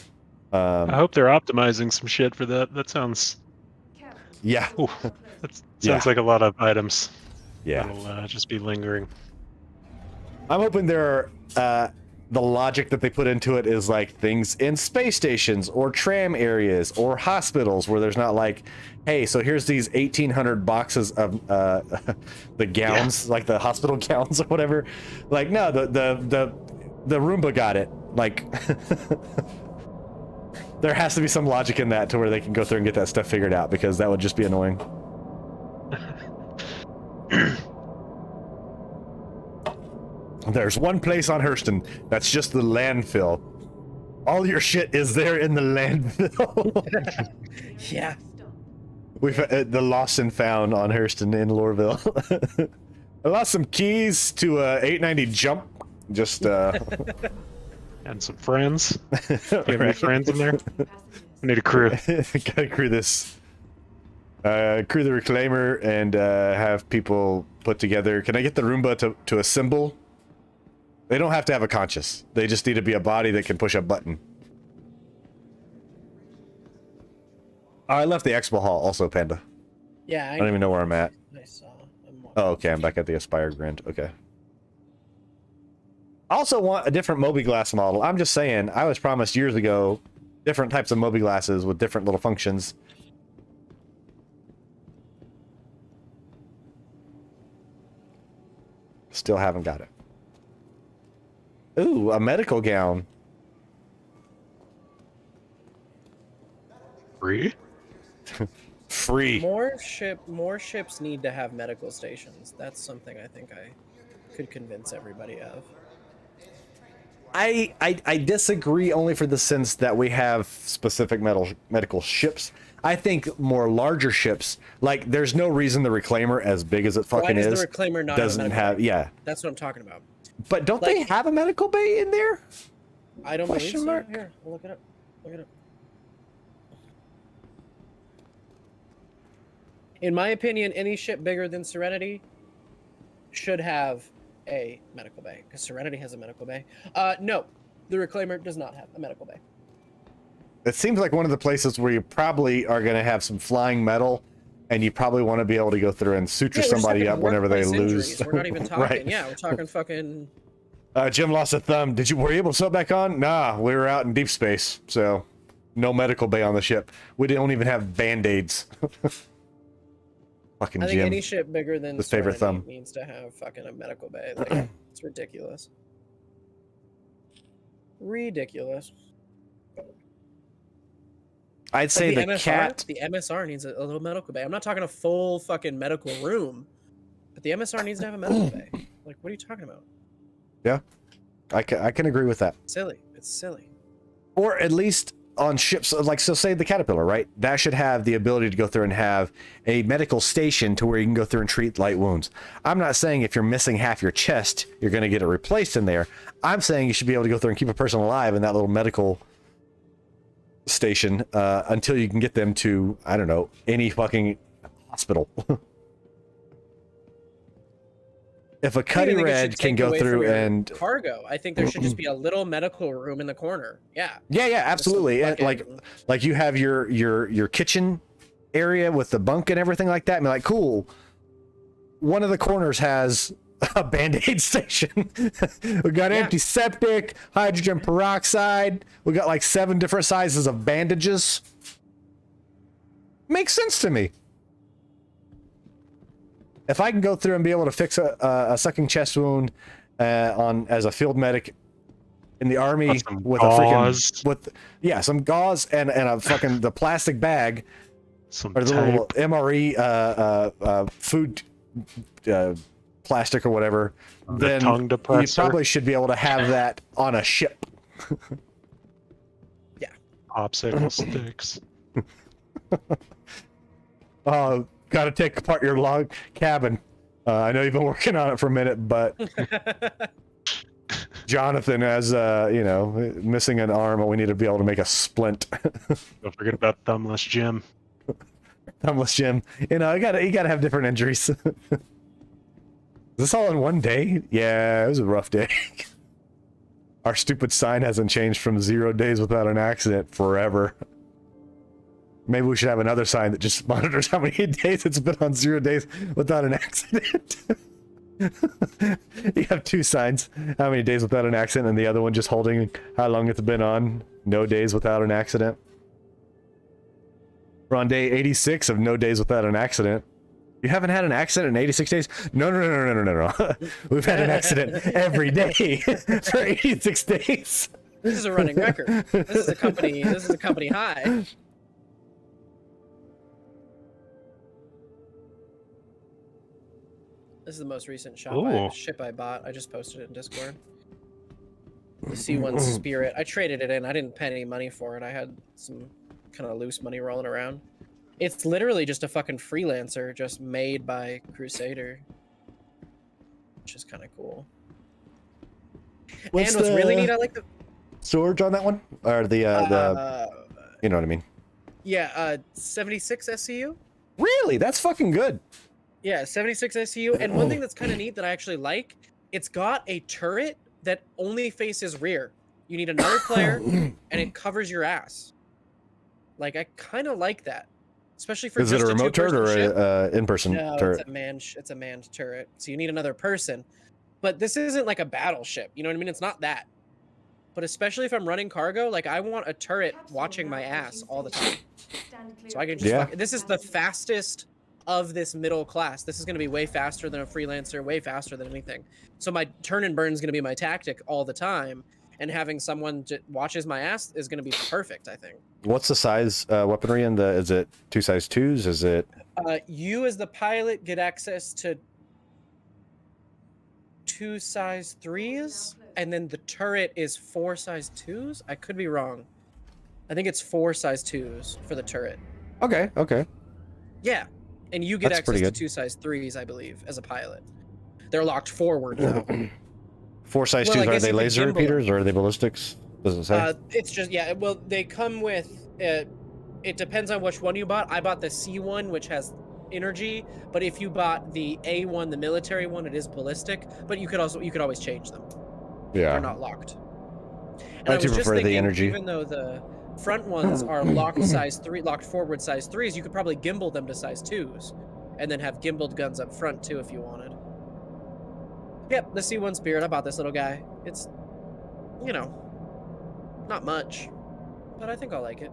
hope they're optimizing some shit for that. That sounds. Yeah. Ooh, that sounds like a lot of items. Yeah. That'll just be lingering. I'm hoping there are, the logic that they put into it is like things in space stations or tram areas or hospitals where there's not like, hey, so here's these 1,800 boxes of the gowns, like the hospital gowns or whatever. Like, no, the Roomba got it. Like, there has to be some logic in that to where they can go through and get that stuff figured out, because that would just be annoying. There's one place on Hurston that's just the landfill. All your shit is there in the landfill. Yeah. We've the lost and found on Hurston in Loreville. I lost some keys to a 890 jump. Just And some friends. Do you have any Right. friends in there? I need a crew. Gotta crew this. Crew the reclaimer and have people put together. Can I get the Roomba to assemble? They don't have to have a conscious. They just need to be a body that can push a button. Oh, I left the expo hall also, Panda. Yeah. I don't even know where I'm at. I saw. Oh, okay, I'm back at the Aspire Grand. Okay. I also want a different Mobi-Glass model. I'm just saying, I was promised years ago different types of Mobi-Glasses with different little functions. Still haven't got it. Ooh, a medical gown. Free? Free. More ships need to have medical stations. That's something I think I could convince everybody of. I disagree only for the sense that we have specific medical ships. I think more larger ships, like there's no reason the Reclaimer, as big as it fucking Why does is, the Reclaimer not doesn't have, have, yeah. That's what I'm talking about. But don't Like- they have a medical bay in there? I don't believe Question so. mark? Here, I'll look it up. Look it up. In my opinion, any ship bigger than Serenity should have a medical bay, because Serenity has a medical bay. No, the Reclaimer does not have a medical bay. It seems like one of the places where you probably are going to have some flying metal, and you probably want to be able to go through and suture Yeah, we're just somebody talking up whenever they workplace lose. injuries. We're not even talking. Right. Yeah, we're talking fucking. Jim lost a thumb. Were you able to sew it back on? Nah, we were out in deep space, so no medical bay on the ship. We don't even have band-aids. Fucking I think Jim. any ship bigger than The favorite Serenity thumb. needs to have fucking a medical bay. Like, it's ridiculous. Ridiculous. I'd say the cat. The MSR needs a little medical bay. I'm not talking a full fucking medical room, but the MSR needs to have a medical bay. Like, what are you talking about? Yeah, I can agree with that. Silly. It's silly. Or at least on ships, like, so say the Caterpillar, right? That should have the ability to go through and have a medical station to where you can go through and treat light wounds. I'm not saying if you're missing half your chest, you're going to get it replaced in there. I'm saying you should be able to go through and keep a person alive in that little medical station until you can get them to, I don't know, any fucking hospital. If a Cuddy Red can go through and cargo, I think there should just be a little medical room in the corner. Yeah. Yeah, absolutely. And like you have your kitchen area with the bunk and everything like that. And be like, cool. One of the corners has a Band-Aid station. We got antiseptic, hydrogen peroxide. We got like 7 different sizes of bandages. Makes sense to me. If I can go through and be able to fix a sucking chest wound as a field medic in the army with gauze. Some gauze and a fucking the plastic bag or the little MRE food plastic or whatever, then you probably should be able to have that on a ship. Yeah. Popsicle sticks. Oh. Got to take apart your log cabin. I know you've been working on it for a minute, but Jonathan has, missing an arm, and we need to be able to make a splint. Don't forget about Thumbless Jim. Thumbless Jim. You gotta have different injuries. Is this all in one day? Yeah, it was a rough day. Our stupid sign hasn't changed from 0 days without an accident forever. Maybe we should have another sign that just monitors how many days it's been on 0 days without an accident. You have 2 signs, how many days without an accident, and the other one just holding how long it's been on, no days without an accident. We're on day 86 of no days without an accident. You haven't had an accident in 86 days? No. We've had an accident every day for 86 days. This is a running record. This is a company high. This is the most recent ship I bought. I just posted it in Discord. The C1 Spirit. I traded it in. I didn't pay any money for it. I had some kind of loose money rolling around. It's literally just a fucking freelancer, just made by Crusader, which is kind of cool. What's really neat, I like the storage on that one, or the you know what I mean? Yeah, 76 SCU. Really, that's fucking good. Yeah, 76 SCU. And one thing that's kind of neat that I actually like, it's got a turret that only faces rear. You need another player, and it covers your ass. Like, I kind of like that. Especially for Is it a remote turret or an in-person turret? It's a manned turret. So you need another person. But this isn't like a battleship. You know what I mean? It's not that. But especially if I'm running cargo, like, I want a turret watching my ass all the time. So I can just this is the fastest of this middle class. This is going to be way faster than a freelancer, way faster than anything. So my turn and burn is going to be my tactic all the time. And having someone watches my ass is going to be perfect, I think. What's the size weaponry in the? Is it 2 size 2s? Is it? You as the pilot get access to 2 size 3s, and then the turret is 4 size 2s. I could be wrong. I think it's 4 size 2s for the turret. Okay. Yeah, and you get access to 2 size 3s, I believe, as a pilot. They're locked forward though. 4 size 2s, are they laser repeaters or are they ballistics? Does it say? It's just, well, they come with, it depends on which one you bought. I bought the C1, which has energy, but if you bought the A1, the military one, it is ballistic, but you could always change them. Yeah. They're not locked. And I do prefer the energy. Even though the front ones are locked locked forward size 3s, you could probably gimbal them to size 2s, and then have gimbaled guns up front too if you wanted. Yep, the C1 Spirit. I bought this little guy. It's, not much, but I think I'll like it.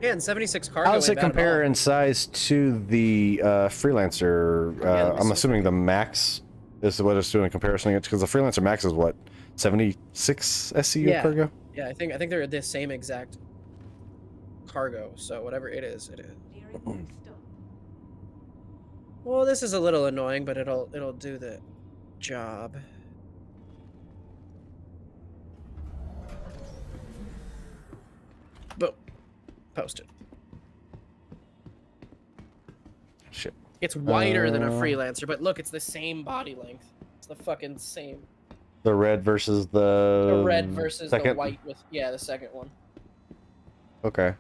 Yeah, and 76 cargo. How does it compare in size to the Freelancer? I'm assuming the Max is what it's doing in comparison against, because the Freelancer Max is what, 76 SCU cargo? Yeah, I think they're the same exact cargo. So whatever it is, it is. Well, this is a little annoying, but it'll do the job. Boom. Posted. Shit. It's wider than a freelancer, but look, it's the same body length. It's the fucking same. The red versus The red versus second? the white with the second one. Okay.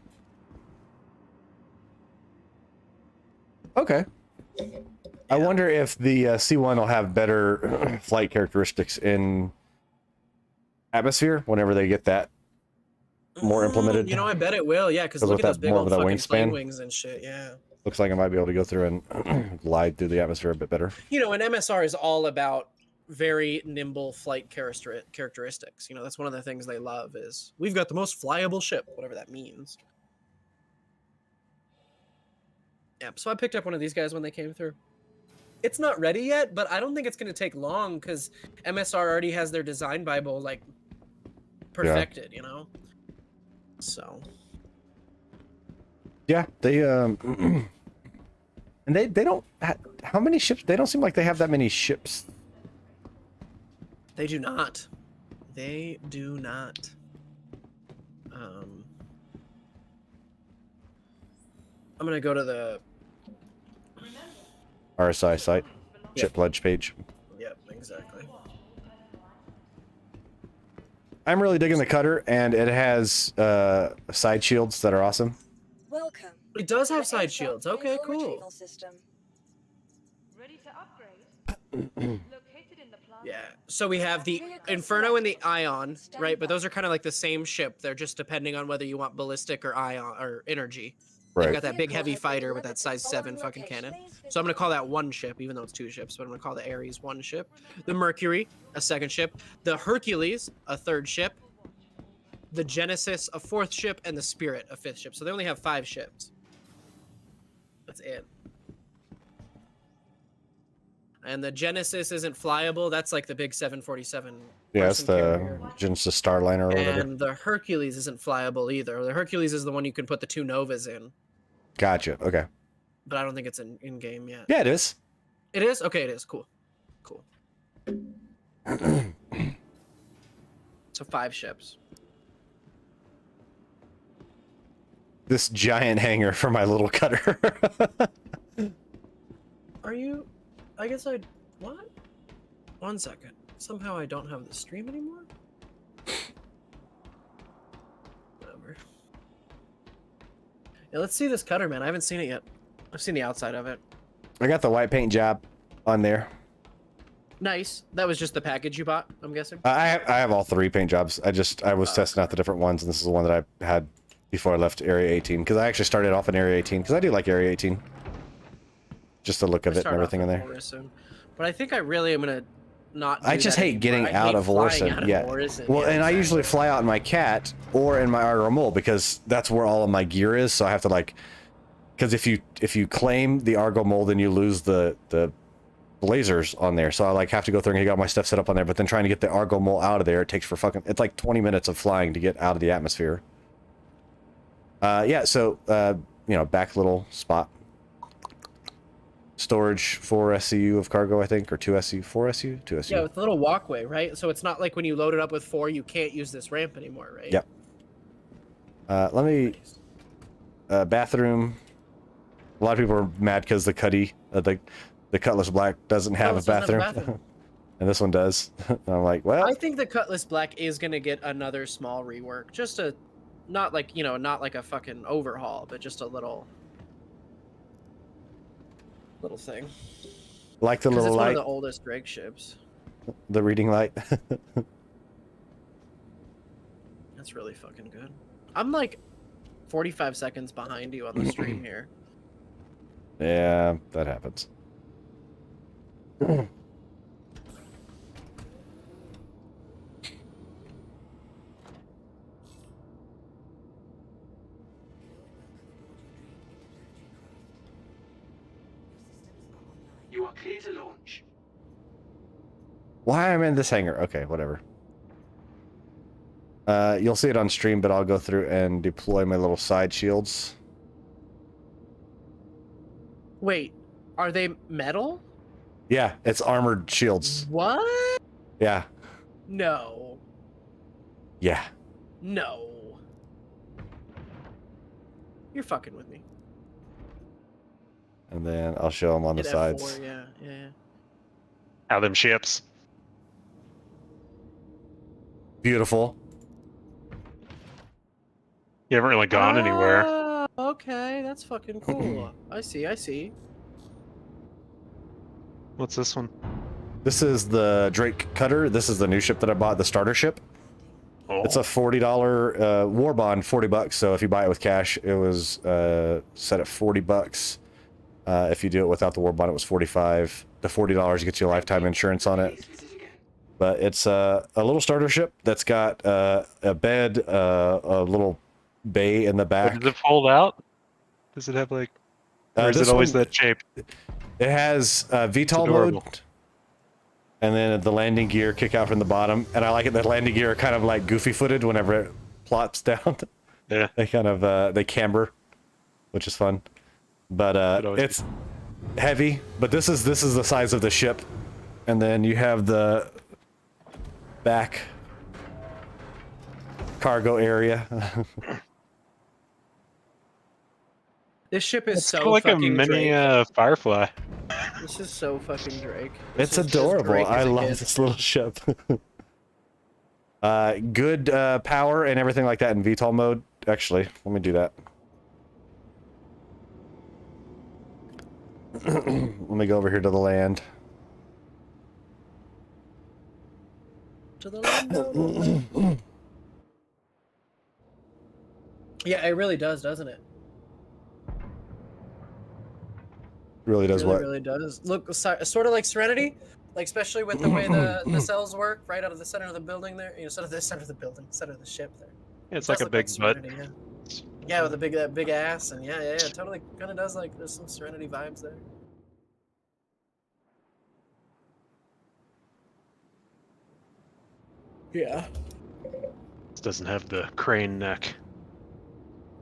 Okay. I wonder if the C1 will have better flight characteristics in atmosphere whenever they get that more implemented. You know, I bet it will. Yeah, because 'Cause look with at those that big more old of that fucking plane wingspan. wings and shit. Yeah. Looks like I might be able to go through and glide through the atmosphere a bit better. You know, an MSR is all about very nimble flight characteristics. You know, that's one of the things they love is we've got the most flyable ship, whatever that means. Yeah, so I picked up one of these guys when they came through. It's not ready yet, but I don't think it's going to take long because MSR already has their design Bible, like, perfected, you know? So. Yeah, they and they don't how many ships? They don't seem like they have that many ships. They do not. They do not. I'm gonna go to the RSI site, ship pledge page. Yep, exactly. I'm really digging the cutter, and it has side shields that are awesome. Welcome. It does have to side the shields. Aircraft Okay, Fuel cool. Retrieval System. Ready to upgrade? Located in the plaza. Yeah. So we have the Inferno and the Ion, right? But those are kind of like the same ship. They're just depending on whether you want ballistic or ion or energy. They've Right. got that big heavy fighter with that size 7 fucking cannon. So I'm gonna call that one ship, even though it's two ships. But I'm gonna call the Ares one ship. The Mercury, a second ship. The Hercules, a third ship. The Genesis, a fourth ship, and the Spirit, a fifth ship. So they only have 5 ships. That's it. And the Genesis isn't flyable. That's like the big 747. Yeah, it's person the carrier. Genesis Starliner or whatever. And the Hercules isn't flyable either. The Hercules is the one you can put the 2 Novas in. Gotcha. Okay. But I don't think it's in game yet. Yeah, it is. It is? Okay, it is. Cool. Cool. So 5 ships. This giant hangar for my little cutter. Are you... I guess I... What? 1 second. Somehow I don't have the stream anymore? Whatever. Yeah, let's see this cutter, man. I haven't seen it yet. I've seen the outside of it. I got the white paint job on there. Nice. That was just the package you bought, I'm guessing? I have all 3 paint jobs. I was testing out the different ones, and this is the one that I had before I left Area 18, because I actually started off in Area 18, because I do like Area 18. Just the look of it and everything in there. Orison. But I think I really am going to not do I just that hate anymore. getting I out hate of flying Orison. out of Yeah. Orison. Well, Yeah, and I exactly. usually fly out in my Cat or in my Argo Mole, because that's where all of my gear is, so I have to, like... Because if you claim the Argo Mole, then you lose the lasers on there. So I like have to go through and get all my stuff set up on there. But then trying to get the Argo Mole out of there, it takes for fucking... It's like 20 minutes of flying to get out of the atmosphere. Yeah, so, you know, back little spot. Storage 4 SCU of cargo, I think, or 2 SCU, 4 SCU? 2 SCU. Yeah, with the little walkway, right? So it's not like when you load it up with 4, you can't use this ramp anymore, right? Yep. Let me... bathroom. A lot of people are mad because the the Cutlass Black doesn't have a this doesn't have a bathroom. And this one does. And I'm like, well... I think the Cutlass Black is going to get another small rework. Just a... Not like, you know, not like a fucking overhaul, but just a little thing. Like the 'Cause little it's one light, of the oldest Drake ships. the reading light. That's really fucking good. I'm like 45 seconds behind you on the stream here. Yeah, that happens. You are clear to launch. Why am I in this hangar? Okay, whatever. You'll see it on stream, but I'll go through and deploy my little side shields. Wait, are they metal? Yeah, it's armored shields. What? Yeah. No. Yeah. No. You're fucking with me. And then I'll show them on the Hit sides. F4, yeah. How them ships? Beautiful. You haven't really gone anywhere. Okay, that's fucking cool. I see. What's this one? This is the Drake Cutter. This is the new ship that I bought, the starter ship. Oh. It's a $40 war bond, $40. So if you buy it with cash, it was set at $40. If you do it without the war bond, it was $45. The $40 gets you lifetime insurance on it. But it's a little starter ship that's got a bed, a little bay in the back. Does it fold out? Does it have like? Or is This it always one- that shape? It has VTOL adorable. mode, and then the landing gear kick out from the bottom. And I like it that landing gear are kind of like goofy-footed whenever it plops down. Yeah. They kind of they camber, which is fun. But it's heavy. But this is the size of the ship, and then you have the back cargo area. This ship is It's so kinda like a fucking mini Drake. Firefly. This is so fucking Drake. This It's is just adorable. Drake I as a love kid. this little ship. Good power and everything like that in VTOL mode. Actually, let me do that. Let me go over here to the land. To the land. Yeah, it really does, doesn't it? Really does really, what? really does. Look, sort of like Serenity, like especially with the way the cells work, right out of the center of the building there. You know, center of the ship there. Yeah, it's It like does a look big butt. Serenity, yeah. Yeah, with a big ass, and yeah, totally kind of does like there's some Serenity vibes there. Yeah. This doesn't have the crane neck.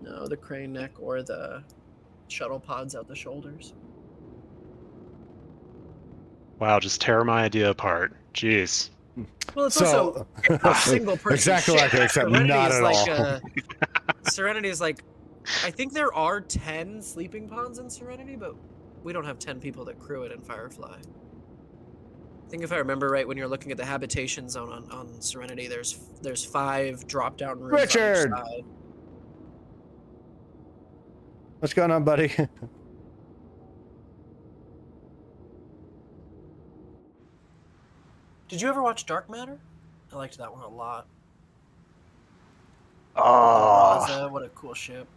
No, the crane neck or the shuttle pods out the shoulders. Wow, just tear my idea apart. Jeez. Well, it's So- also a single person. Exactly ship. like it, except Serenity not is at like all. Serenity is like, I think there are 10 sleeping pods in Serenity, but we don't have 10 people that crew it in Firefly. I think if I remember right, when you're looking at the habitation zone on Serenity, there's 5 drop-down rooms Richard! on each side. What's going on, buddy? Did you ever watch Dark Matter? I liked that one a lot. Oh, Raza, what a cool ship.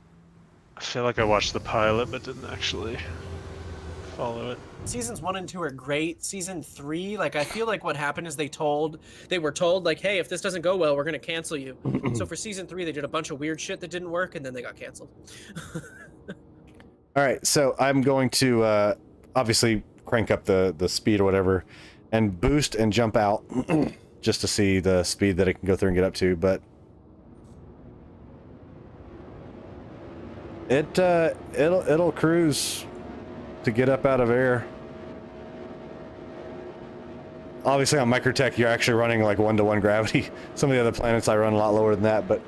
I feel like I watched the pilot, but didn't actually follow it. Seasons 1 and 2 are great. Season 3, like I feel like what happened is they were told like, hey, if this doesn't go well, we're gonna cancel you. So for season 3, they did a bunch of weird shit that didn't work, and then they got canceled. All right, so I'm going to obviously crank up the speed or whatever, and boost and jump out just to see the speed that it can go through and get up to. But it'll cruise to get up out of air. Obviously on Microtech you're actually running like 1-to-1 gravity. Some of the other planets I run a lot lower than that, but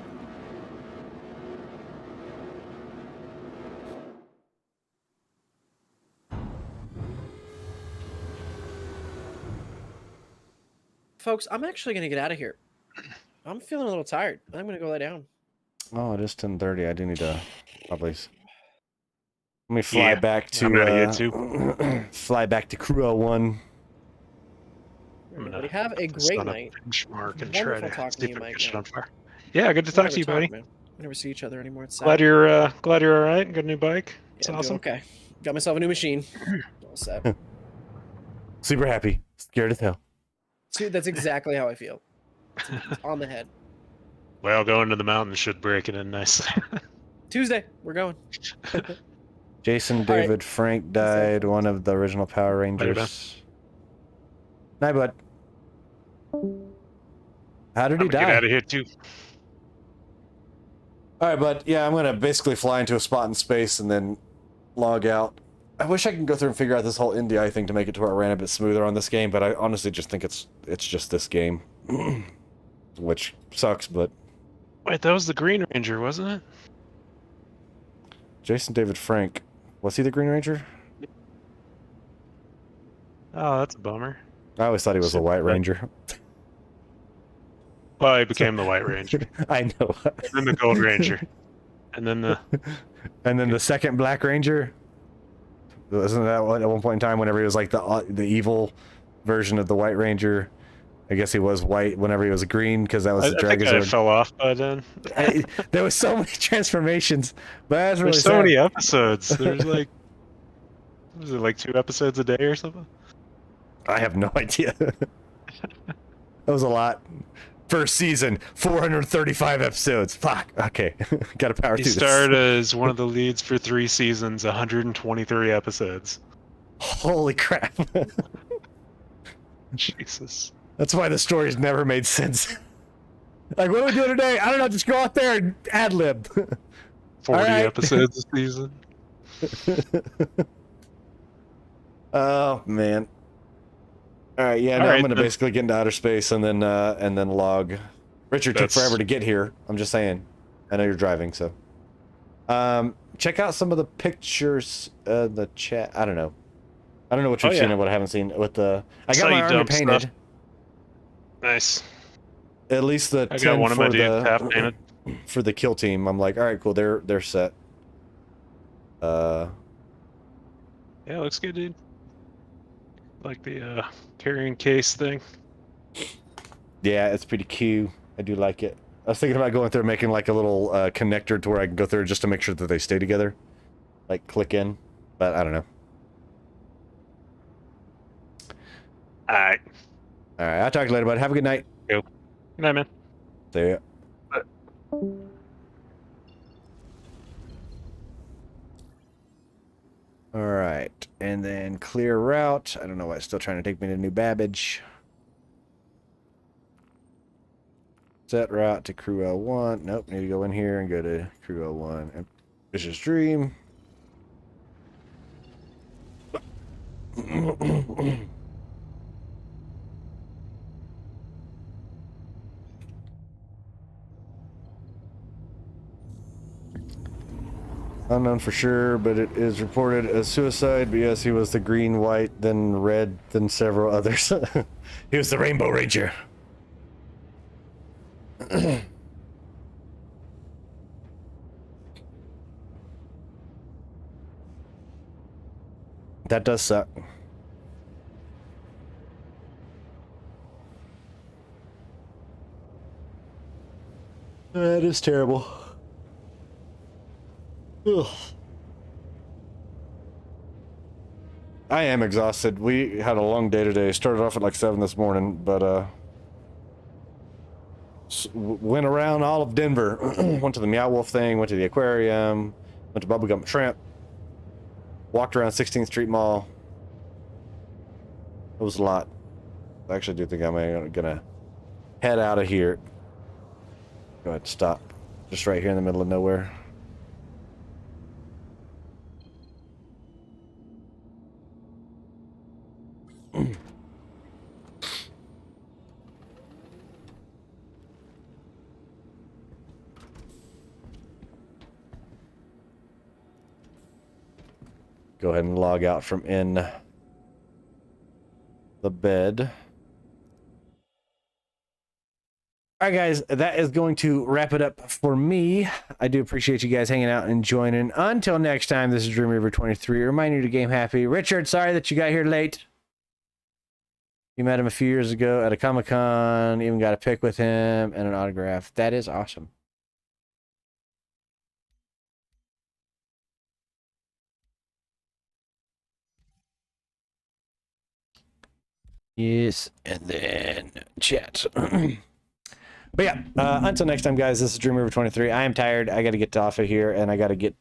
Folks, I'm actually gonna get out of here. I'm feeling a little tired. I'm gonna go lay down. oh, it is 10:30. I do need to probably let me fly Yeah, back to I'm gonna get fly back to Crew 01. Everybody have a Put this great on a night. benchmark and try Wonderful to talking see to if you, I can Mike, catch it man. on fire. Yeah, good to talk to you, buddy. Man. We never see each other anymore. It's sad. Glad you're all right. Got a new bike. It's Yeah, I'm doing awesome. okay. Got myself a new machine. All set. Super happy. Scared as hell. See, that's exactly how I feel. It's on the head. Well, going to the mountain should break it in nicely. Tuesday, we're going. Jason All right. David Frank died, one of the original Power Rangers. Night, bud. How did he I'm gonna get die? out of here too. All right, but yeah, I'm gonna basically fly into a spot in space and then log out. I wish I could go through and figure out this whole NDI thing to make it to where I ran a bit smoother on this game, but I honestly just think it's just this game, which sucks. But Wait, that was the Green Ranger, wasn't it? Jason David Frank, was he the Green Ranger? Oh, that's a bummer. I always thought he was the White Ranger. Well, he became the White Ranger, I know. and then the Gold Ranger, and then the And then the second Black Ranger. Wasn't that one at one point in time whenever he was like the evil version of the White Ranger? I guess he was white whenever he was green because that was the I think I Dragonzord. fell off by then. There was so many transformations, but that's really There's so sad. many episodes. There's like, was it like 2 episodes a day or something? I have no idea. That was a lot. First season, 435 episodes. Fuck. Okay, gotta power He through this. starred as one of the leads for 3 seasons, 123 episodes. Holy crap. Jesus. That's why the stories never made sense. Like, what are we doing today? I don't know. Just go out there and ad lib. 40 right. episodes a season. Oh man. All right, yeah. Now I'm gonna basically get into outer space and then log. Richard took forever to get here. I'm just saying. I know you're driving, so. Check out some of the pictures in the chat. I don't know what you've seen and what I haven't seen with the. I got my army painted. Stuff. Nice. At least the I 10 got one of my for dudes half the painted. for the kill team. I'm like, all right, cool. They're set. Yeah, looks good, dude. Like the carrying case thing. Yeah, it's pretty cute. I do like it. I was thinking about going through and making like a little connector to where I can go through just to make sure that they stay together. Like click in, but I don't know. Alright. Alright, I'll talk to you later, bud. Have a good night. Good night, man. See ya. Alright, and then clear route. I don't know why it's still trying to take me to New Babbage. Set route to Crew L1. Nope, need to go in here and go to Crew L1. Ambitious Dream. Unknown for sure, but it is reported as suicide. But yes, he was the green, white, then red, then several others. He was the Rainbow Ranger. That does suck. That is terrible. Ugh. I am exhausted. We had a long day today. Started off at like 7 this morning, but went around all of Denver. Went to the Meow Wolf thing, went to the aquarium, went to Bubblegum Shrimp, walked around 16th Street Mall. It was a lot. I actually do think I'm gonna head out of here. Go ahead and stop. Just right here in the middle of nowhere. Go ahead and log out from in the bed. All right, guys, that is going to wrap it up for me. I do appreciate you guys hanging out and joining. Until next time, this is Dream River 23. Reminding you to game happy. Richard, sorry that you got here late. You met him a few years ago at a Comic-Con. Even got a pic with him and an autograph. That is awesome. Yes, and then chat. But yeah, until next time, guys, this is Dream River 23. I am tired. I got to get off of here, and I got to get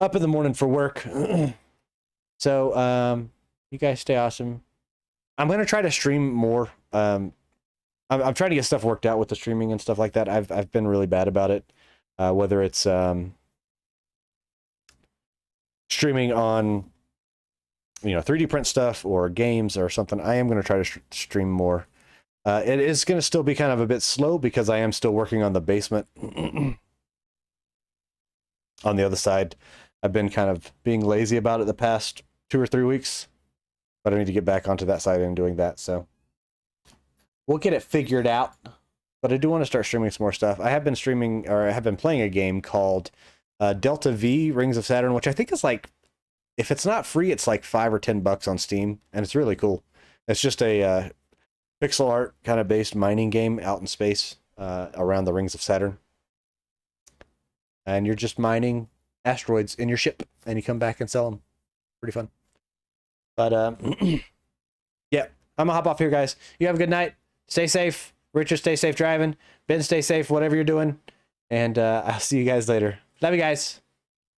up in the morning for work. So, you guys stay awesome. I'm going to try to stream more. I'm trying to get stuff worked out with the streaming and stuff like that. I've been really bad about it. whether it's streaming on 3D print stuff or games or something. I am going to try to stream more. It is going to still be kind of a bit slow because I am still working on the basement. On the other side, I've been kind of being lazy about it the past 2 or 3 weeks, but I need to get back onto that side and doing that. So we'll get it figured out. But I do want to start streaming some more stuff. I have been streaming, or I have been playing a game called Delta V Rings of Saturn, which I think is like, if it's not free, it's like $5 or $10 on Steam, and it's really cool. It's just a pixel art kind of based mining game out in space around the Rings of Saturn. And you're just mining asteroids in your ship, and you come back and sell them. Pretty fun. But yeah, I'm gonna hop off here, guys. You have a good night. Stay safe. Richard, stay safe driving. Ben, stay safe, whatever you're doing. And I'll see you guys later. Love you guys.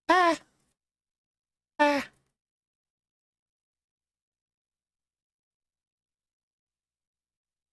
Ah.